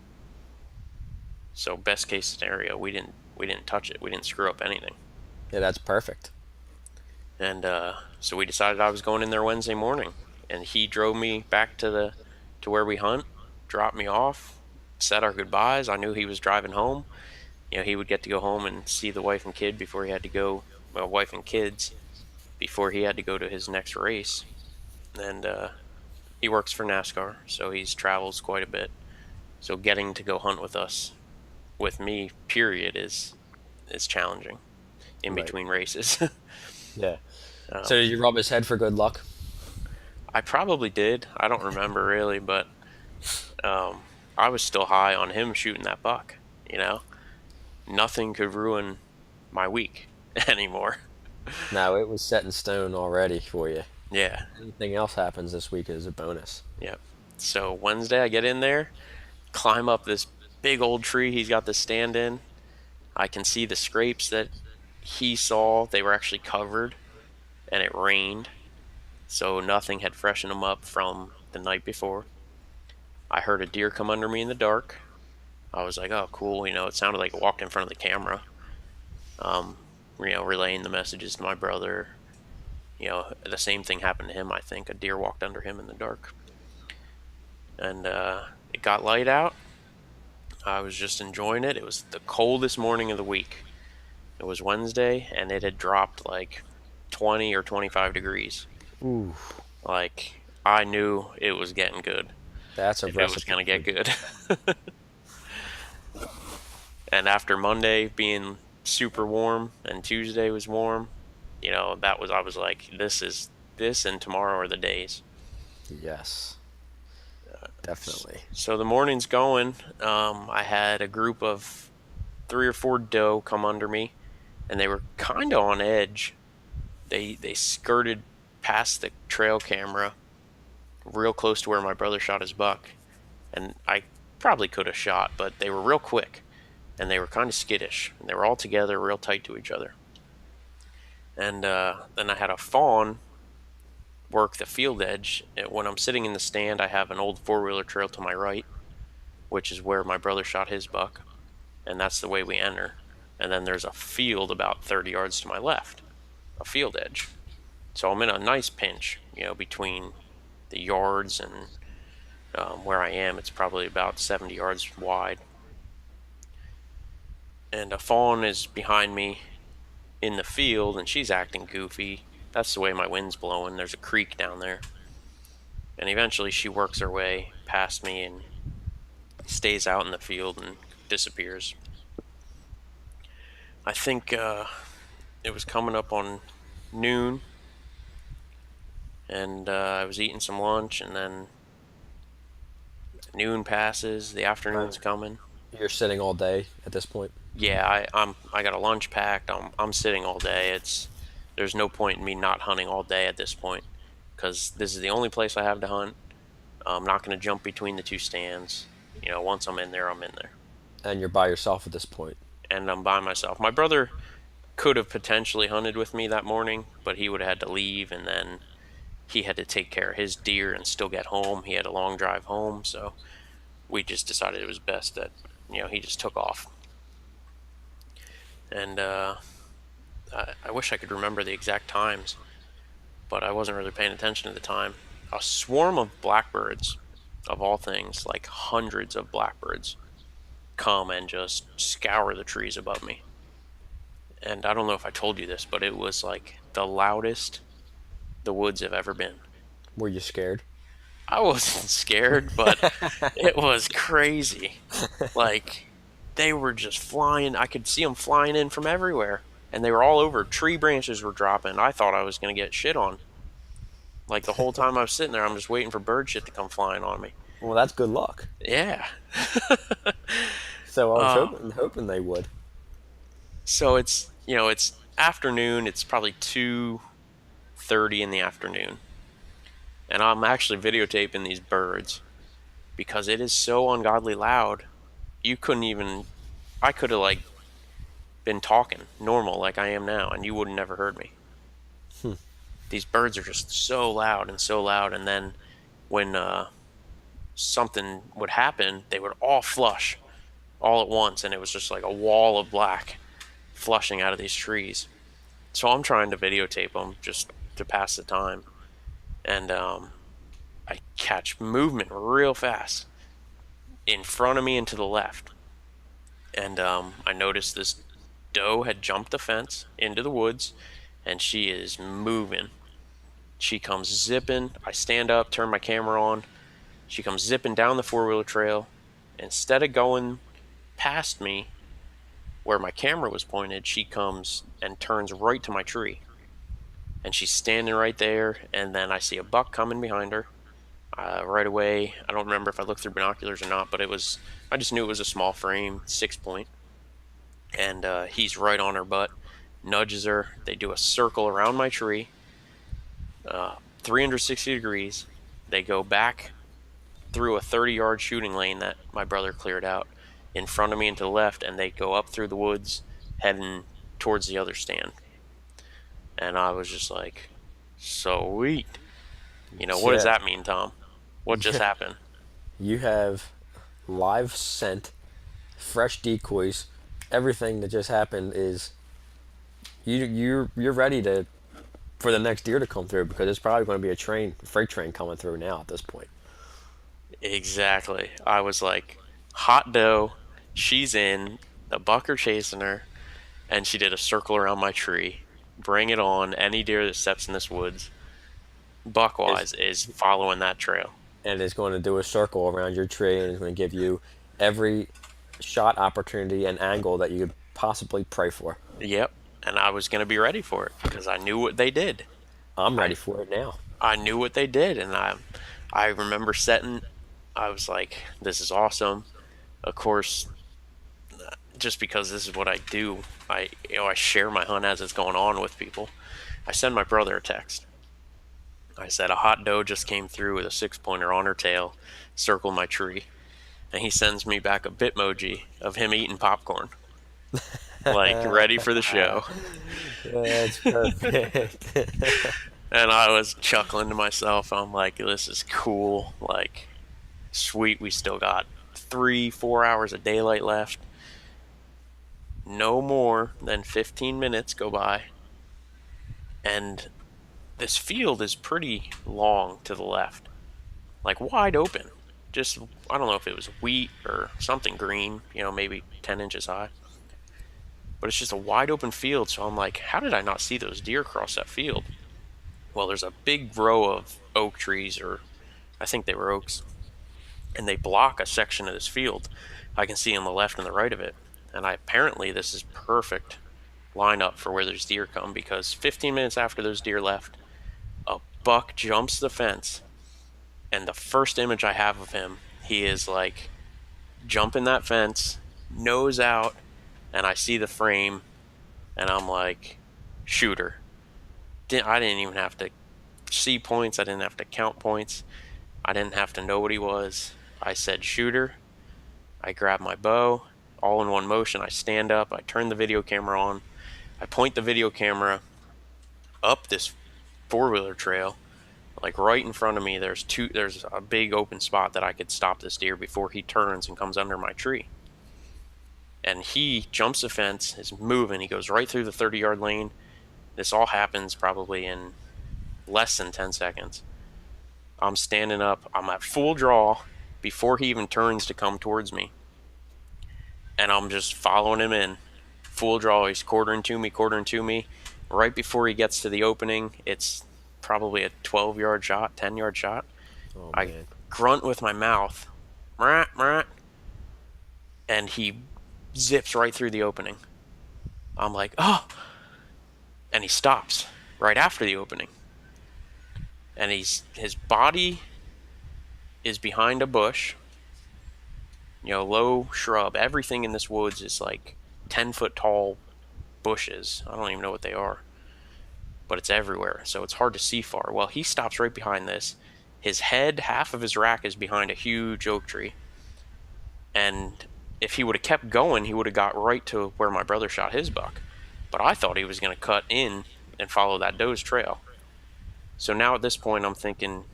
So best case scenario, we didn't touch it. We didn't screw up anything. Yeah, that's perfect. And so we decided I was going in there Wednesday morning, and he drove me back to where we hunt, dropped me off, said our goodbyes. I knew he was driving home. He would get to go home and see the wife and kid before he had to go. Well, wife and kids before he had to go to his next race. And he works for NASCAR, so he travels quite a bit. So getting to go hunt with me, period, is challenging in between races. Yeah. So did you rub his head for good luck? I probably did. I don't remember really, but I was still high on him shooting that buck. Nothing could ruin my week anymore. No, it was set in stone already for you. Yeah. Anything else happens this week is a bonus. Yep. So Wednesday I get in there, climb up this big old tree he's got the stand in. I can see the scrapes that he saw. They were actually covered, and it rained, so nothing had freshened them up from the night before. I heard a deer come under me in the dark. I was like, oh, cool. It sounded like it walked in front of the camera. Relaying the messages to my brother. The same thing happened to him, I think. A deer walked under him in the dark. And it got light out. I was just enjoying it. It was the coldest morning of the week. It was Wednesday, and it had dropped like 20 or 25 degrees. Ooh. Like, I knew it was getting good. That's a if it was going to get good. And after Monday being super warm and Tuesday was warm, I was like, this and tomorrow are the days. Yes. Definitely. So the morning's going. I had a group of 3 or 4 doe come under me, and they were kind of on edge. They skirted past the trail camera real close to where my brother shot his buck, and I probably could have shot, but they were real quick, and they were kind of skittish, and they were all together real tight to each other. And then I had a fawn work the field edge. When I'm sitting in the stand, I have an old 4-wheeler trail to my right, which is where my brother shot his buck, and that's the way we enter. And then there's a field about 30 yards to my left, a field edge. So I'm in a nice pinch, between the yards and where I am. It's probably about 70 yards wide. And a fawn is behind me in the field, and she's acting goofy. That's the way my wind's blowing. There's a creek down there. And eventually she works her way past me and stays out in the field and disappears. I think it was coming up on noon, and I was eating some lunch, and then noon passes, the afternoon's coming. You're sitting all day at this point? Yeah, I got a lunch packed. I'm sitting all day. There's no point in me not hunting all day at this point, because this is the only place I have to hunt. I'm not going to jump between the two stands. Once I'm in there, I'm in there. And you're by yourself at this point? And I'm by myself. My brother could have potentially hunted with me that morning, but he would have had to leave, and then he had to take care of his deer and still get home. He had a long drive home, so we just decided it was best that, he just took off. And I wish I could remember the exact times, but I wasn't really paying attention at the time. A swarm of blackbirds, of all things, like hundreds of blackbirds, come and just scour the trees above me. and I don't know if I told you this, but it was like the loudest the woods have ever been. Were you scared? I wasn't scared, but it was crazy. Like, they were just flying. I could see them flying in from everywhere, and they were all over. Tree branches were dropping. I thought I was going to get shit on. Like, the whole time I was sitting there, I'm just waiting for bird shit to come flying on me. Well, that's good luck. Yeah. So I was hoping they would. So it's afternoon. It's probably 2:30 in the afternoon. And I'm actually videotaping these birds because it is so ungodly loud. You couldn't even, I could have like been talking normal like I am now, and you would have never heard me. These birds are just so loud, and then when something would happen, they would all flush all at once, and it was just like a wall of black flushing out of these trees. So I'm trying to videotape them just to pass the time, and I catch movement real fast in front of me and to the left, and I noticed this doe had jumped the fence into the woods, and she is moving. She comes zipping. I stand up, turn my camera on. She comes zipping down the four-wheeler trail. Instead of going past me where my camera was pointed, she comes and turns right to my tree. And she's standing right there, and then I see a buck coming behind her. Right away, I don't remember if I looked through binoculars or not, but I just knew it was a small frame, 6-point. And he's right on her butt, nudges her. They do a circle around my tree, 360 degrees. They go back through a 30-yard shooting lane that my brother cleared out in front of me and to the left, and they go up through the woods heading towards the other stand. And I was just like, sweet. What does that mean, Tom? What just happened? You have live scent, fresh decoys. Everything that just happened is you're ready for the next deer to come through, because it's probably going to be a freight train coming through now at this point. Exactly. I was like, hot doe, she's in, the buck are chasing her, and she did a circle around my tree. Bring it on. Any deer that steps in this woods, buck-wise, is following that trail. And it's going to do a circle around your tree, and it's going to give you every shot opportunity and angle that you could possibly pray for. Yep. And I was going to be ready for it because I knew what they did. I'm ready for it now. I knew what they did, and I remember setting. I was like, this is awesome. Of course, just because this is what I do, I share my hunt as it's going on with people. I send my brother a text. I said, a hot doe just came through with a 6-pointer on her tail, circled my tree. And he sends me back a Bitmoji of him eating popcorn. Like, ready for the show. That's perfect. And I was chuckling to myself. I'm like, this is cool. Like, sweet, we still got 3-4 hours of daylight left. No more than 15 minutes go by. And this field is pretty long to the left. Like, wide open. Just, I don't know if it was wheat or something green, maybe 10 inches high. But it's just a wide open field, so I'm like, how did I not see those deer across that field? Well, there's a big row of oak trees, or I think they were oaks, and they block a section of this field. I can see on the left and the right of it, and apparently this is perfect lineup for where those deer come, because 15 minutes after those deer left, a buck jumps the fence, and the first image I have of him, he is like jumping that fence, nose out, and I see the frame, and I'm like, shooter. I didn't even have to see points. I didn't have to count points. I didn't have to know what he was. I said, shooter. I grab my bow, all in one motion. I stand up. I turn the video camera on. I point the video camera up this four-wheeler trail. Like right in front of me, there's a big open spot that I could stop this deer before he turns and comes under my tree. And he jumps the fence, is moving. He goes right through the 30-yard lane. This all happens probably in less than 10 seconds. I'm standing up. I'm at full draw before he even turns to come towards me. And I'm just following him in full draw. He's quartering to me. Right before he gets to the opening, it's probably a 12-yard shot, 10-yard shot. Oh, I man. grunt with my mouth, "Mrah, mrah," and he zips right through the opening. I'm like, oh! And he stops right after the opening. And his body is behind a bush, low shrub. Everything in this woods is like 10-foot tall bushes. I don't even know what they are, but it's everywhere, so it's hard to see far. Well, he stops right behind this. His head, half of his rack is behind a huge oak tree. And if he would have kept going, he would have got right to where my brother shot his buck. But I thought he was going to cut in and follow that doe's trail. So now at this point, I'm thinking,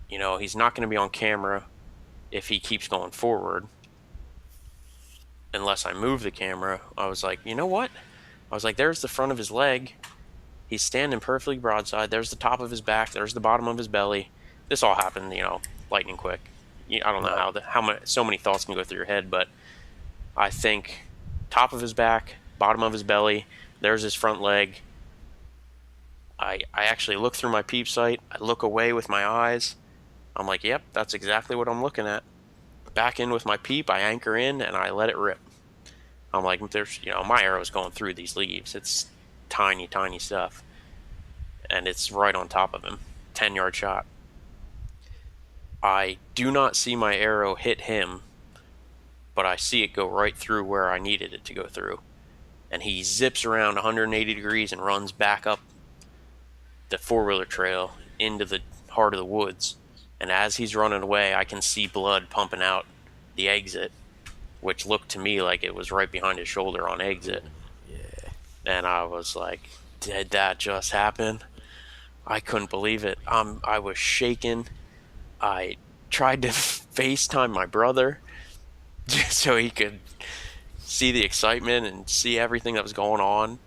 he's not going to be on camera if he keeps going forward unless I move the camera. I was like, you know what? I was like, there's the front of his leg. He's standing perfectly broadside. There's the top of his back. There's the bottom of his belly. This all happened, lightning quick. I don't know so many thoughts can go through your head, but I think top of his back, bottom of his belly, there's his front leg. I actually look through my peep sight. I look away with my eyes. I'm like, yep, that's exactly what I'm looking at. Back in with my peep, I anchor in, and I let it rip. I'm like, there's, my arrow's going through these leaves. It's tiny, tiny stuff. And it's right on top of him. 10-yard shot. I do not see my arrow hit him, but I see it go right through where I needed it to go through. And he zips around 180 degrees and runs back up the four-wheeler trail into the heart of the woods. And as he's running away, I can see blood pumping out the exit, which looked to me like it was right behind his shoulder on exit. Yeah. And I was like, did that just happen? I couldn't believe it. I was shaking. I tried to FaceTime my brother just so he could see the excitement and see everything that was going on.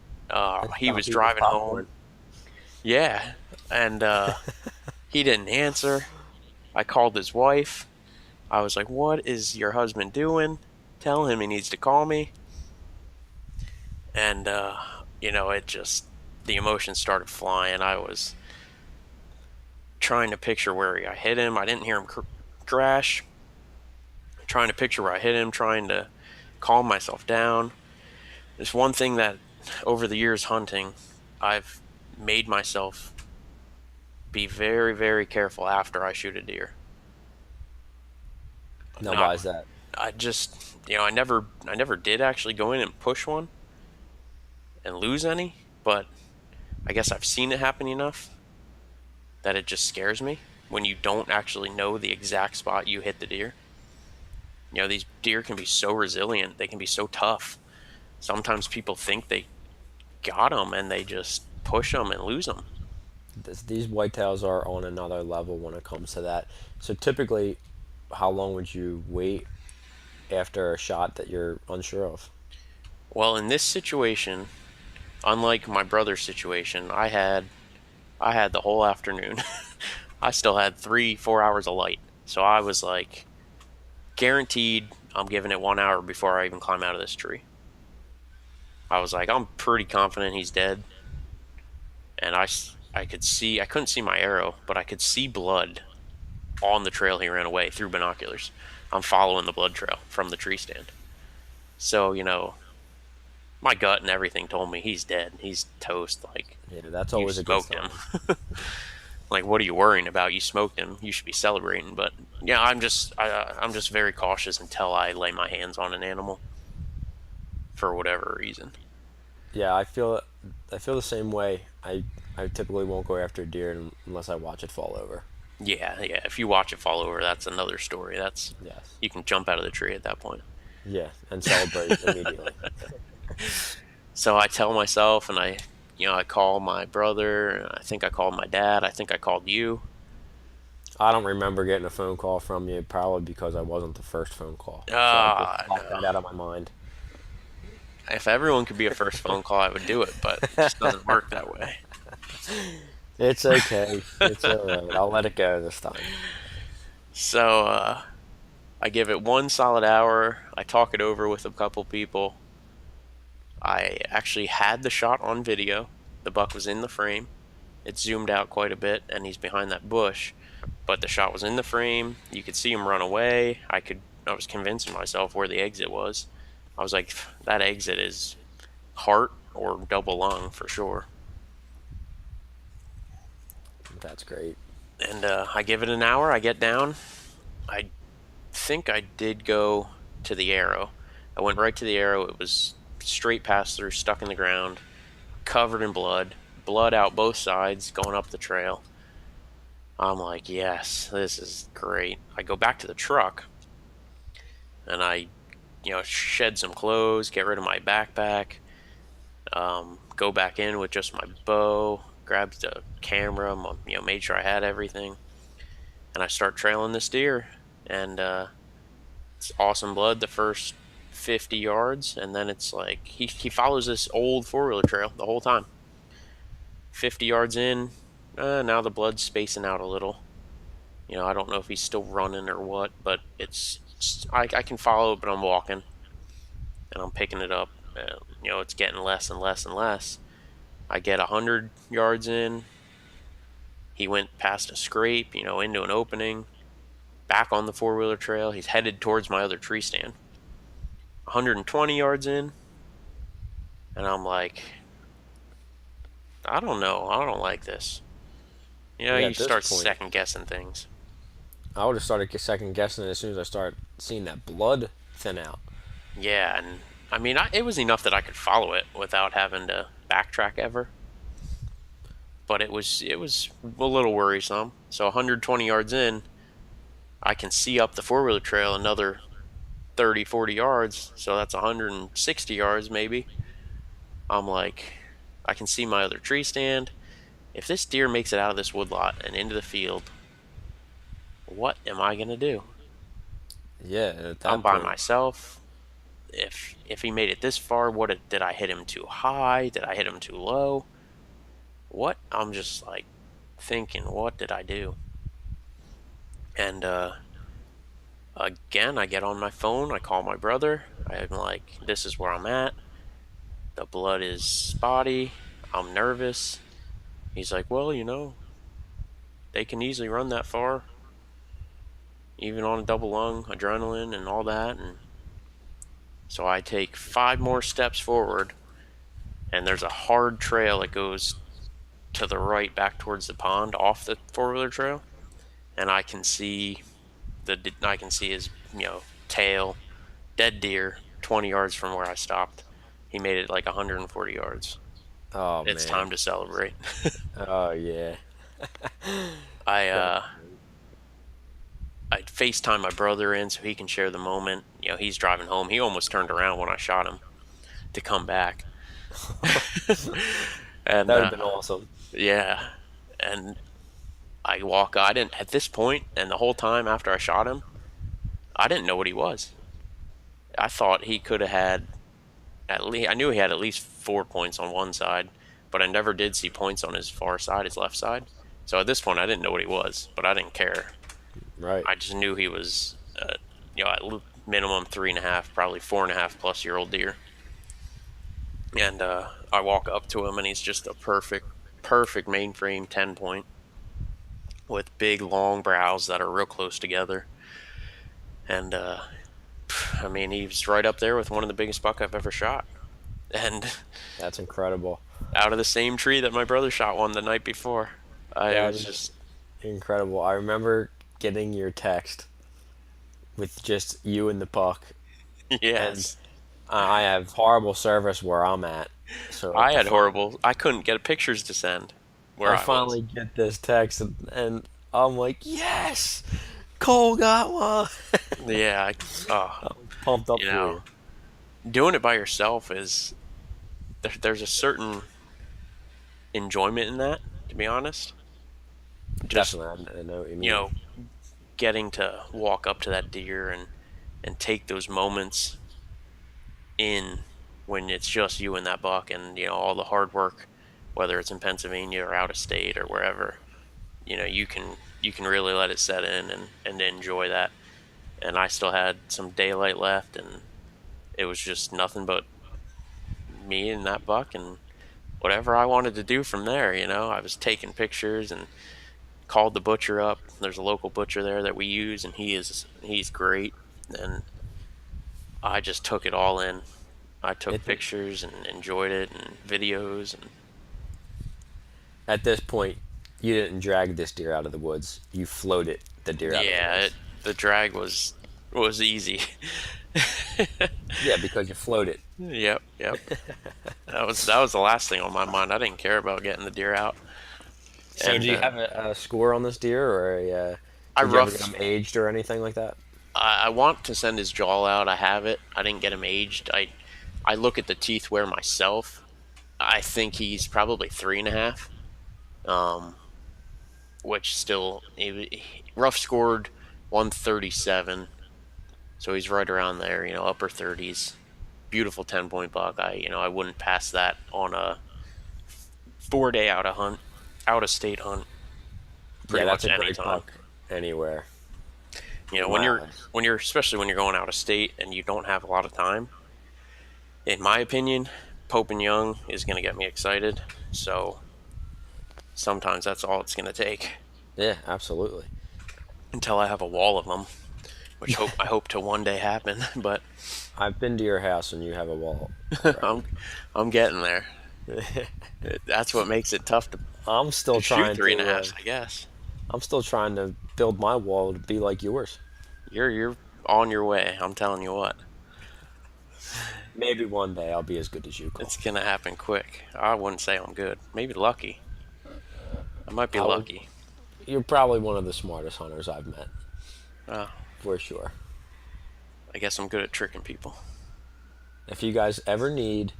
He was driving home. Yeah, and he didn't answer. I called his wife. I was like, what is your husband doing? Tell him he needs to call me. And, it just, the emotions started flying. I was trying to picture where I hit him. I didn't hear him crash. Trying to picture where I hit him, trying to calm myself down. There's one thing that over the years hunting, I've made myself be very, very careful after I shoot a deer. Now, why is that? I just, I never did actually go in and push one and lose any, but I guess I've seen it happen enough that it just scares me when you don't actually know the exact spot you hit the deer. These deer can be so resilient. They can be so tough. Sometimes people think they got them and they just push them and lose them. These whitetails are on another level when it comes to that. So typically, how long would you wait after a shot that you're unsure of? Well, in this situation, unlike my brother's situation, I had the whole afternoon. I still had 3-4 hours of light. So I was like, guaranteed I'm giving it 1 hour before I even climb out of this tree. I was like, I'm pretty confident he's dead. And I couldn't see my arrow, but I could see blood on the trail he ran away through binoculars. I'm following the blood trail from the tree stand. So, my gut and everything told me he's dead. He's toast. Like, yeah, that's always a good sign. Him. Like, what are you worrying about? You smoked him. You should be celebrating. But yeah, I'm just very cautious until I lay my hands on an animal for whatever reason. Yeah, I feel the same way. I typically won't go after a deer unless I watch it fall over. Yeah. If you watch it fall over, that's another story. Yes. You can jump out of the tree at that point. Yeah, and celebrate immediately. So I tell myself, and I call my brother. I think I called my dad. I think I called you. I don't remember getting a phone call from you, probably because I wasn't the first phone call. So I just blocked that out of my mind. If everyone could be a first phone call, I would do it, but it just doesn't work that way. It's okay. It's all right. I'll let it go this time. So I give it one solid hour. I talk it over with a couple people, I actually had the shot on video. The buck was in the frame. It zoomed out quite a bit, and he's behind that bush. But the shot was in the frame. You could see him run away. I was convincing myself where the exit was. I was like, that exit is heart or double lung for sure. That's great. And I give it an hour. I get down. I think I did go to the arrow. I went right to the arrow. It was straight pass through, stuck in the ground, covered in blood out both sides, going up the trail. I'm like, yes, this is great. I go back to the truck, and I, shed some clothes, get rid of my backpack, go back in with just my bow, grabbed the camera, made sure I had everything, and I start trailing this deer, and it's awesome blood the first 50 yards, and then it's like he follows this old four-wheeler trail the whole time. 50 yards in, now the blood's spacing out a little. I don't know if he's still running or what, but I can follow it, but I'm walking, and I'm picking it up. It's getting less and less and less. I get 100 yards in. He went past a scrape, into an opening, back on the four-wheeler trail. He's headed towards my other tree stand. 120 yards in, and I'm like, I don't know. I don't like this. You start second guessing things. I would have started second guessing it as soon as I started seeing that blood thin out. Yeah, and I mean, it was enough that I could follow it without having to backtrack ever. But it was a little worrisome. So 120 yards in, I can see up the four-wheeler trail another 30, 40 yards. So that's 160 yards maybe. I'm like, I can see my other tree stand. If this deer makes it out of this woodlot and into the field, what am I going to do? Yeah, I'm by myself. If he made it this far, did I hit him too high? Did I hit him too low? What? I'm just like thinking, what did I do? And again, I get on my phone. I call my brother. I'm like, this is where I'm at. The blood is spotty. I'm nervous. He's like, well, they can easily run that far, even on a double lung, adrenaline, and all that. And so I take 5 more steps forward, and there's a hard trail that goes to the right back towards the pond off the four-wheeler trail, and I can see his tail, dead deer, 20 yards from where I stopped. He made it like 140 yards. Oh, it's man. time to celebrate. Oh, yeah. I FaceTime my brother in so he can share the moment. He's driving home. He almost turned around when I shot him to come back. And that would have been awesome. Yeah. And I didn't, at this point, and the whole time after I shot him, I didn't know what he was. I thought he could have had I knew he had at least 4 points on one side, but I never did see points on his far side, his left side. So at this point, I didn't know what he was, but I didn't care. Right. I just knew he was, at minimum 3.5, probably 4.5+ year old deer. And I walk up to him, and he's just a perfect mainframe 10-point with big, long brows that are real close together. And he was right up there with one of the biggest buck I've ever shot. And that's incredible. Out of the same tree that my brother shot one the night before. It was just incredible. I remember getting your text with just you and the buck. Yes. And I have horrible service where I'm at. So I couldn't get pictures to send where I finally get this text, and I'm like, yes! Cole got one. Yeah, I'm pumped up for you. Doing it by yourself is there's a certain enjoyment in that, to be honest. Definitely, I know what you mean. Getting to walk up to that deer and take those moments in when it's just you and that buck, and all the hard work, whether it's in Pennsylvania or out of state or wherever. You can really let it set in and enjoy that. And I still had some daylight left, and it was just nothing but me and that buck and whatever I wanted to do from there. I was taking pictures and called the butcher up. There's a local butcher there that we use, and he's great. And I just took it all in. I took pictures and enjoyed it and videos. And At this point, you didn't drag this deer out of the woods. You floated the deer out of the woods. The drag was easy. Yeah, because you floated. Yep. That was the last thing on my mind. I didn't care about getting the deer out. So do you have a score on this deer, or did you ever get him aged or anything like that? I want to send his jaw out. I have it. I didn't get him aged. I look at the teeth wear myself. I think he's probably 3.5. Which still, rough scored 137. So he's right around there, upper 30s. Beautiful 10-point buck. I wouldn't pass that on a 4-day out of state hunt. Pretty much that's a any great time. buck anywhere. When you're especially when you're going out of state and you don't have a lot of time. In my opinion, Pope and Young is going to get me excited. So sometimes that's all it's going to take. Yeah, absolutely. Until I have a wall of them, which I hope to one day happen. But I've been to your house and you have a wall. I'm getting there. That's what makes it tough to. I'm still trying shoot 3.5, I guess. I'm still trying to build my wall to be like yours. You're on your way. I'm telling you what. Maybe one day I'll be as good as you, Cole. It's gonna happen quick. I wouldn't say I'm good. Maybe lucky. I might be lucky. You're probably one of the smartest hunters I've met. Oh, for sure. I guess I'm good at tricking people. If you guys ever need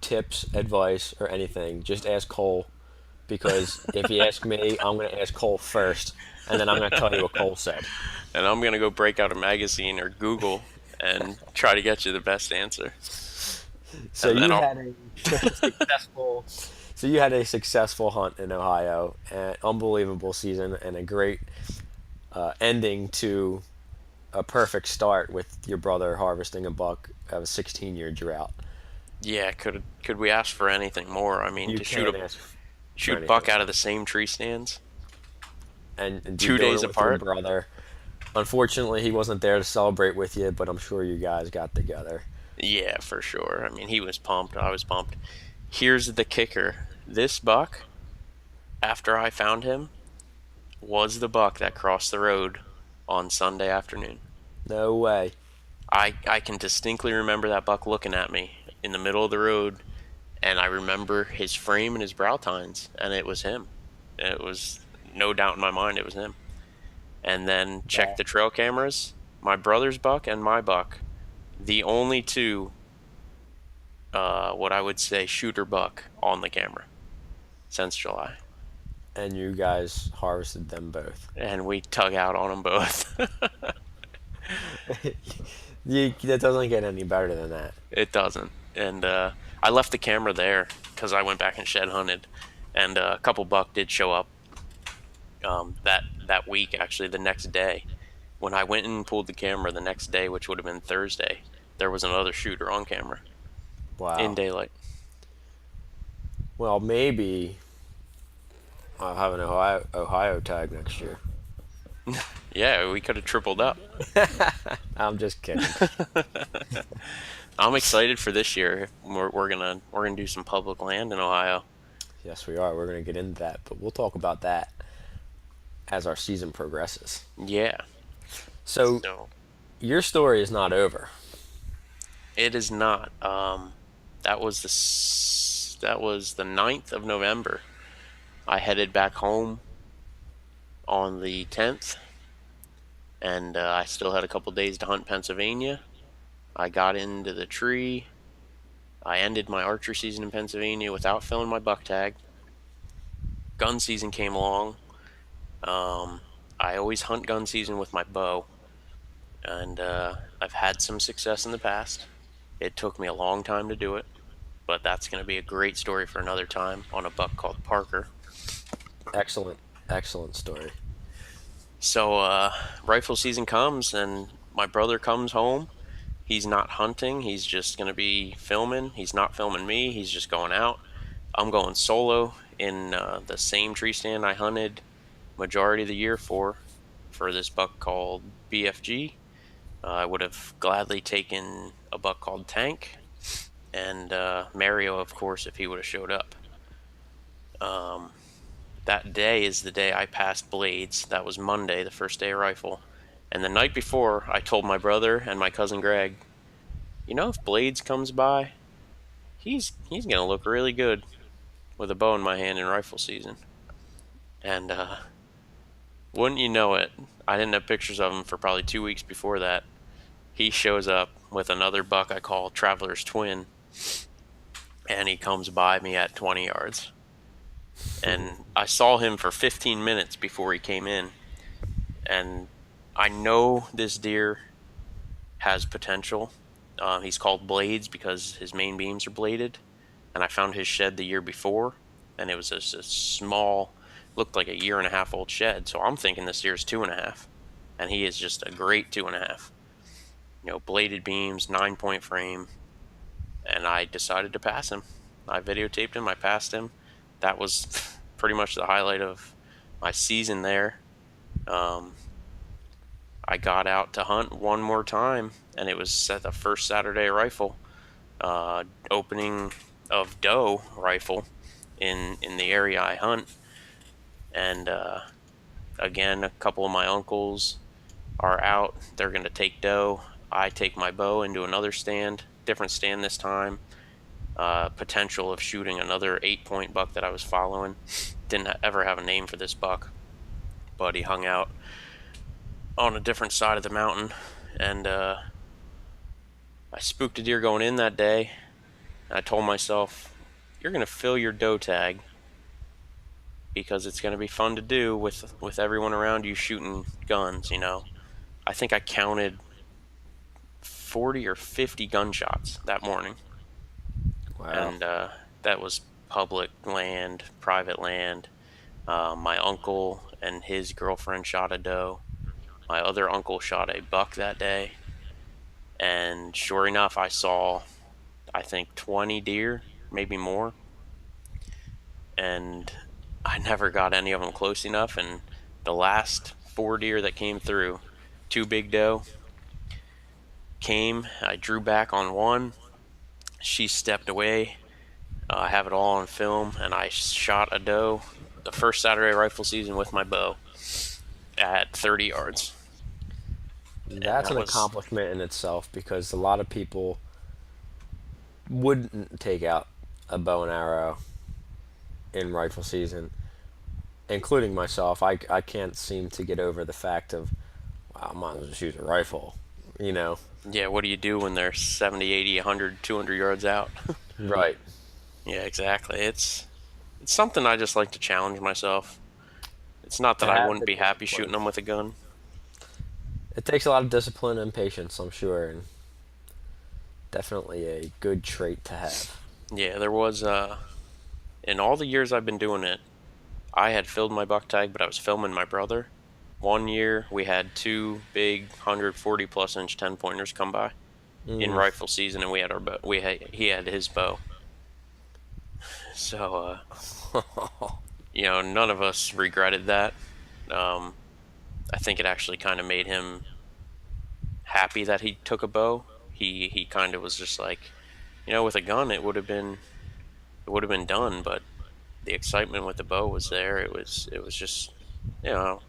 tips, advice, or anything, just ask Cole. Because if you ask me, I'm going to ask Cole first, and then I'm going to tell you what Cole said. And I'm going to go break out a magazine or Google and try to get you the best answer. So you had a successful hunt in Ohio, an unbelievable season, and a great ending to a perfect start with your brother harvesting a buck of a 16-year drought. Yeah, could we ask for anything more? I mean, You to shoot buck out of the same tree stands and 2 days apart. Your brother. Unfortunately, he wasn't there to celebrate with you, but I'm sure you guys got together. Yeah, for sure. I mean, he was pumped. I was pumped. Here's the kicker. This buck, after I found him, was the buck that crossed the road on Sunday afternoon. No way. I can distinctly remember that buck looking at me in the middle of the road, and I remember his frame and his brow tines, and it was him. It was no doubt in my mind it was him. And then check the trail cameras, my brother's buck and my buck, the only two, what I would say, shooter buck on the camera since July. And you guys harvested them both. And we tug out on them both. That doesn't get any better than that. It doesn't. And I left the camera there because I went back and shed hunted, and a couple buck did show up that week, actually, the next day. When I went and pulled the camera the next day, which would have been Thursday, there was another shooter on camera. Wow. In daylight. Well, maybe I'll have an Ohio tag next year. Yeah, we could have tripled up. I'm just kidding. I'm excited for this year. We're gonna do some public land in Ohio. Yes, we are. We're gonna get into that, but we'll talk about that as our season progresses. Yeah. So your story is not over. It is not. That was the 9th of November. I headed back home on the 10th, and I still had a couple days to hunt Pennsylvania. I got into the tree. I ended my archery season in Pennsylvania without filling my buck tag. Gun season came along. I always hunt gun season with my bow, and I've had some success in the past. It took me a long time to do it, but that's going to be a great story for another time on a buck called Parker. Excellent story. So rifle season comes, and my brother comes home, he's not hunting. He's just going to be filming. He's not filming me. He's just going out. I'm going solo in the same tree stand I hunted majority of the year for this buck called BFG. I would have gladly taken a buck called Tank, and Mario, of course, if he would have showed up. That day is the day I passed Blades. That was Monday, the first day of rifle. And the night before, I told my brother and my cousin Greg, if Blades comes by, he's gonna look really good with a bow in my hand in rifle season. And wouldn't you know it, I didn't have pictures of him for probably 2 weeks before that. He shows up with another buck I call Traveler's Twin, and he comes by me at 20 yards. And I saw him for 15 minutes before he came in, and I know this deer has potential. He's called Blades because his main beams are bladed, and I found his shed the year before, and it was just a small, looked like a 1.5 year old shed, so I'm thinking this deer's 2.5, and he is just a great 2.5. Bladed beams, 9-point frame, and I decided to pass him. I videotaped him, I passed him. That was pretty much the highlight of my season there. I got out to hunt one more time, and it was at the first Saturday rifle, opening of doe rifle in the area I hunt. And again, a couple of my uncles are out. They're going to take doe. I take my bow into another stand, different stand this time. Potential of shooting another 8-point buck that I was following. Didn't ever have a name for this buck, but he hung out on a different side of the mountain, and I spooked a deer going in that day. I told myself, you're going to fill your doe tag because it's going to be fun to do with everyone around you shooting guns. I think I counted 40 or 50 gunshots that morning. Wow. And that was public land, private land. My uncle and his girlfriend shot a doe. My other uncle shot a buck that day. And sure enough, I saw, I think, 20 deer, maybe more. And I never got any of them close enough. And the last 4 deer that came through, 2 big doe, came. I drew back on one. She stepped away. I have it all on film, and I shot a doe the first Saturday rifle season with my bow at 30 yards. That's an accomplishment in itself, because a lot of people wouldn't take out a bow and arrow in rifle season, including myself. I can't seem to get over the fact of, wow, I might as well just use a rifle, Yeah, what do you do when they're 70, 80, 100, 200 yards out? Right. Yeah, exactly. It's something I just like to challenge myself. It's not that I wouldn't be happy shooting them with a gun. It takes a lot of discipline and patience, I'm sure, and definitely a good trait to have. Yeah, there was, in all the years I've been doing it, I had filled my buck tag, but I was filming my brother. One year, we had 2 big 140-plus inch 10-pointers come by in rifle season, and we had our bow. He had his bow. So, none of us regretted that. I think it actually kind of made him happy that he took a bow. He kind of was just like, with a gun it would have been done, but the excitement with the bow was there. It was just,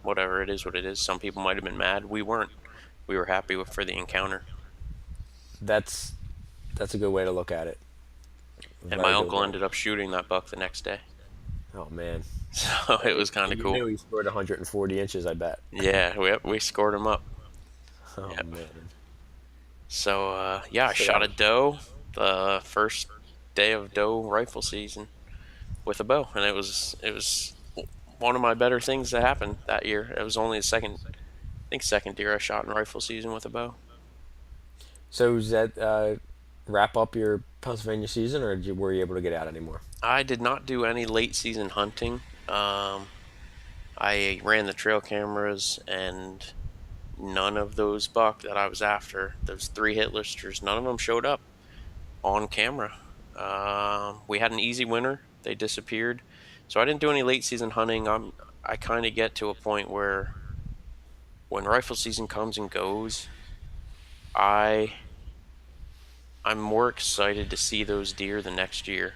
whatever, it is what it is. Some people might have been mad. We weren't. We were happy for the encounter. That's a good way to look at it. And my uncle ended up shooting that buck the next day. Oh, man. So it was kind of cool. You knew he scored 140 inches, I bet. Yeah, we scored him up. Oh, Yep. man. So, I shot a doe the first day of doe rifle season with a bow, and it was one of my better things that happened that year. It was only the second deer I shot in rifle season with a bow. So does that wrap up your Pennsylvania season, or were you able to get out anymore? I did not do any late season hunting. I ran the trail cameras and none of those buck that I was after, those 3 hit listers, none of them showed up on camera. We had an easy winter. They disappeared. So I didn't do any late season hunting. I kind of get to a point where when rifle season comes and goes, I'm more excited to see those deer the next year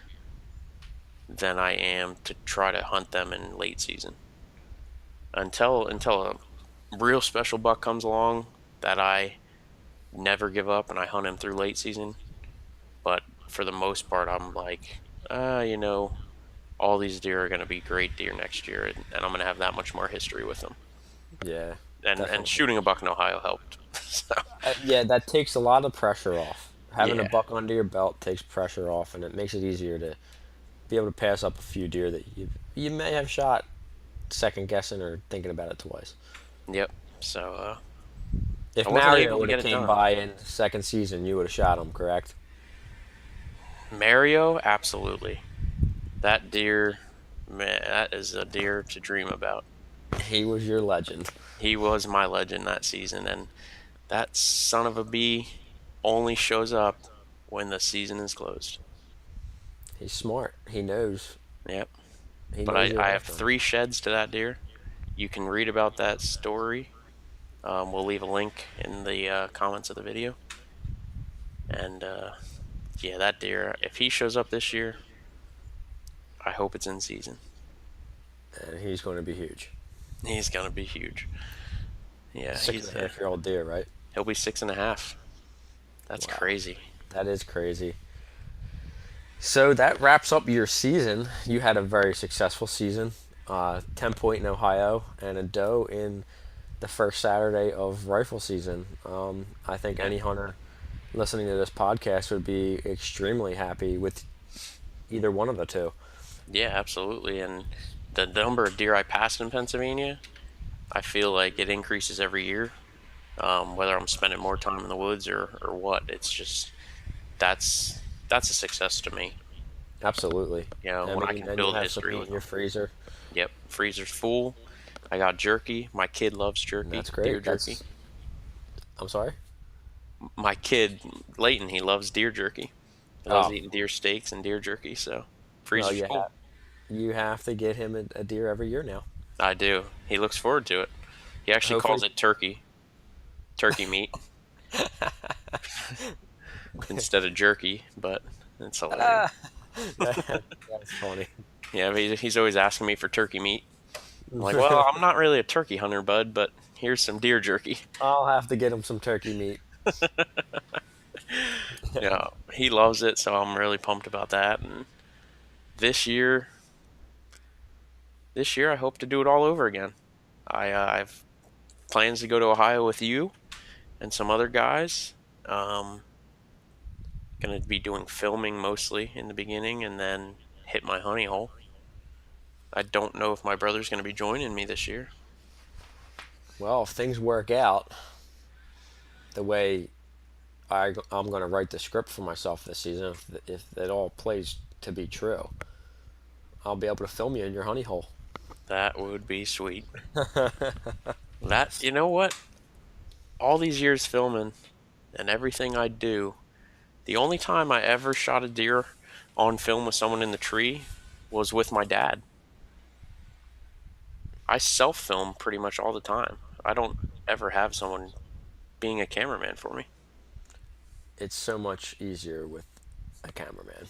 than I am to try to hunt them in late season. Until a real special buck comes along that I never give up and I hunt him through late season. But for the most part, I'm like, all these deer are going to be great deer next year, and I'm going to have that much more history with them. Yeah. And shooting a buck in Ohio helped. So, Yeah, that takes a lot of pressure off. Having a Yeah. buck under your belt takes pressure off, and it makes it easier to be able to pass up a few deer that you may have shot second guessing or thinking about it twice. Yep. So If I wasn't Mario able to would get have it came done. by in second season, you would have shot him, correct? Mario, absolutely. That deer, man, that is a deer to dream about. He was your legend. He was my legend that season, and that son of a bee only shows up when the season is closed. He's smart. He knows. Yep. He But knows you're I have after him. 3 sheds to that deer. You can read about that story. We'll leave a link in the comments of the video. And yeah, that deer, if he shows up this year, I hope it's in season. And he's going to be huge. He's going to be huge. Yeah, 6.5-year-old deer, right? he'll be 6.5. That's Wow. crazy. That is crazy. So that wraps up your season. You had a very successful season. 10 point in Ohio and a doe in the first Saturday of rifle season. I think any hunter listening to this podcast would be extremely happy with either one of the two. Yeah, absolutely. And the number of deer I passed in Pennsylvania, I feel like it increases every year. Whether I'm spending more time in the woods or what, it's just that's a success to me. Absolutely. When I can and build you have history some with in your them. freezer. Yep, freezer's full. I got jerky. My kid loves jerky. That's great. Deer jerky. I'm sorry? My kid, Leighton, he loves deer jerky. He loves Oh. eating deer steaks and deer jerky, so Well, freezer's full. you have to get him a deer every year now. I do. He looks forward to it. He actually calls Hopefully- it turkey meat, instead of jerky, but it's hilarious. That's funny. Yeah, but he's always asking me for turkey meat. I'm like, well, I'm not really a turkey hunter, bud, but here's some deer jerky. I'll have to get him some turkey meat. Yeah, he loves it, so I'm really pumped about that. And this year I hope to do it all over again. I've plans to go to Ohio with you and some other guys. Gonna be doing filming mostly in the beginning, and then hit my honey hole. I don't know if my brother's gonna be joining me this year. Well, if things work out the way I'm going to write the script for myself this season, if it all plays to be true, I'll be able to film you in your honey hole. That would be sweet. You know what? All these years filming and everything I do, the only time I ever shot a deer on film with someone in the tree was with my dad. I self-film pretty much all the time. I don't ever have someone being a cameraman for me. It's so much easier with a cameraman.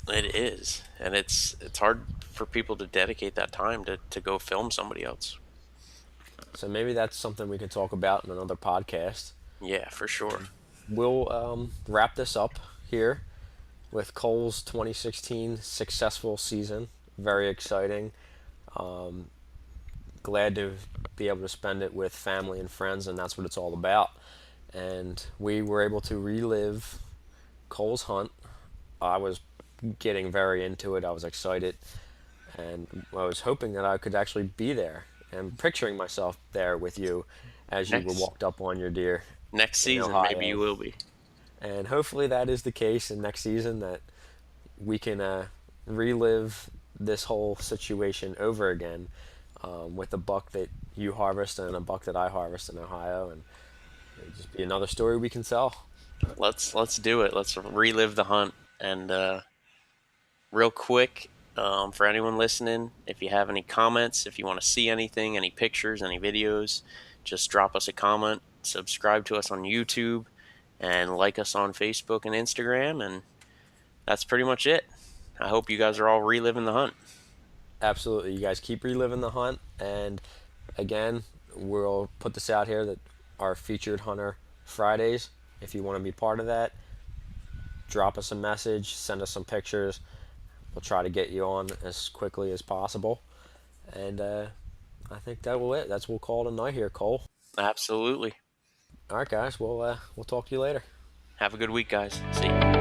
It is. And it's hard for people to dedicate that time to go film somebody else. So maybe that's something we can talk about in another podcast. Yeah, for sure. We'll wrap this up here with Cole's 2016 successful season. Very exciting. Glad to be able to spend it with family and friends, and that's what it's all about. And we were able to relive Cole's hunt. I was getting very into it. I was excited, and I was hoping that I could actually be there and picturing myself there with you as you were Next. walked up on your deer. Next season, Ohio. maybe you will be. And hopefully that is the case in next season, that we can relive this whole situation over again. with a buck that you harvest and a buck that I harvest in Ohio, and it'll just be another story we can sell. Let's do it. Let's relive the hunt. And real quick, for anyone listening, if you have any comments, if you want to see anything, any pictures, any videos, just drop us a comment. Subscribe to us on YouTube, and like us on Facebook and Instagram. And that's pretty much it. I hope you guys are all reliving the hunt. Absolutely. You guys keep reliving the hunt. And again, we'll put this out here that our featured hunter Fridays, if you want to be part of that, drop us a message, send us some pictures. We'll try to get you on as quickly as possible. And I think that will it. That's what we'll call it a night here, Cole. Absolutely. All right, guys. We'll talk to you later. Have a good week, guys. See you.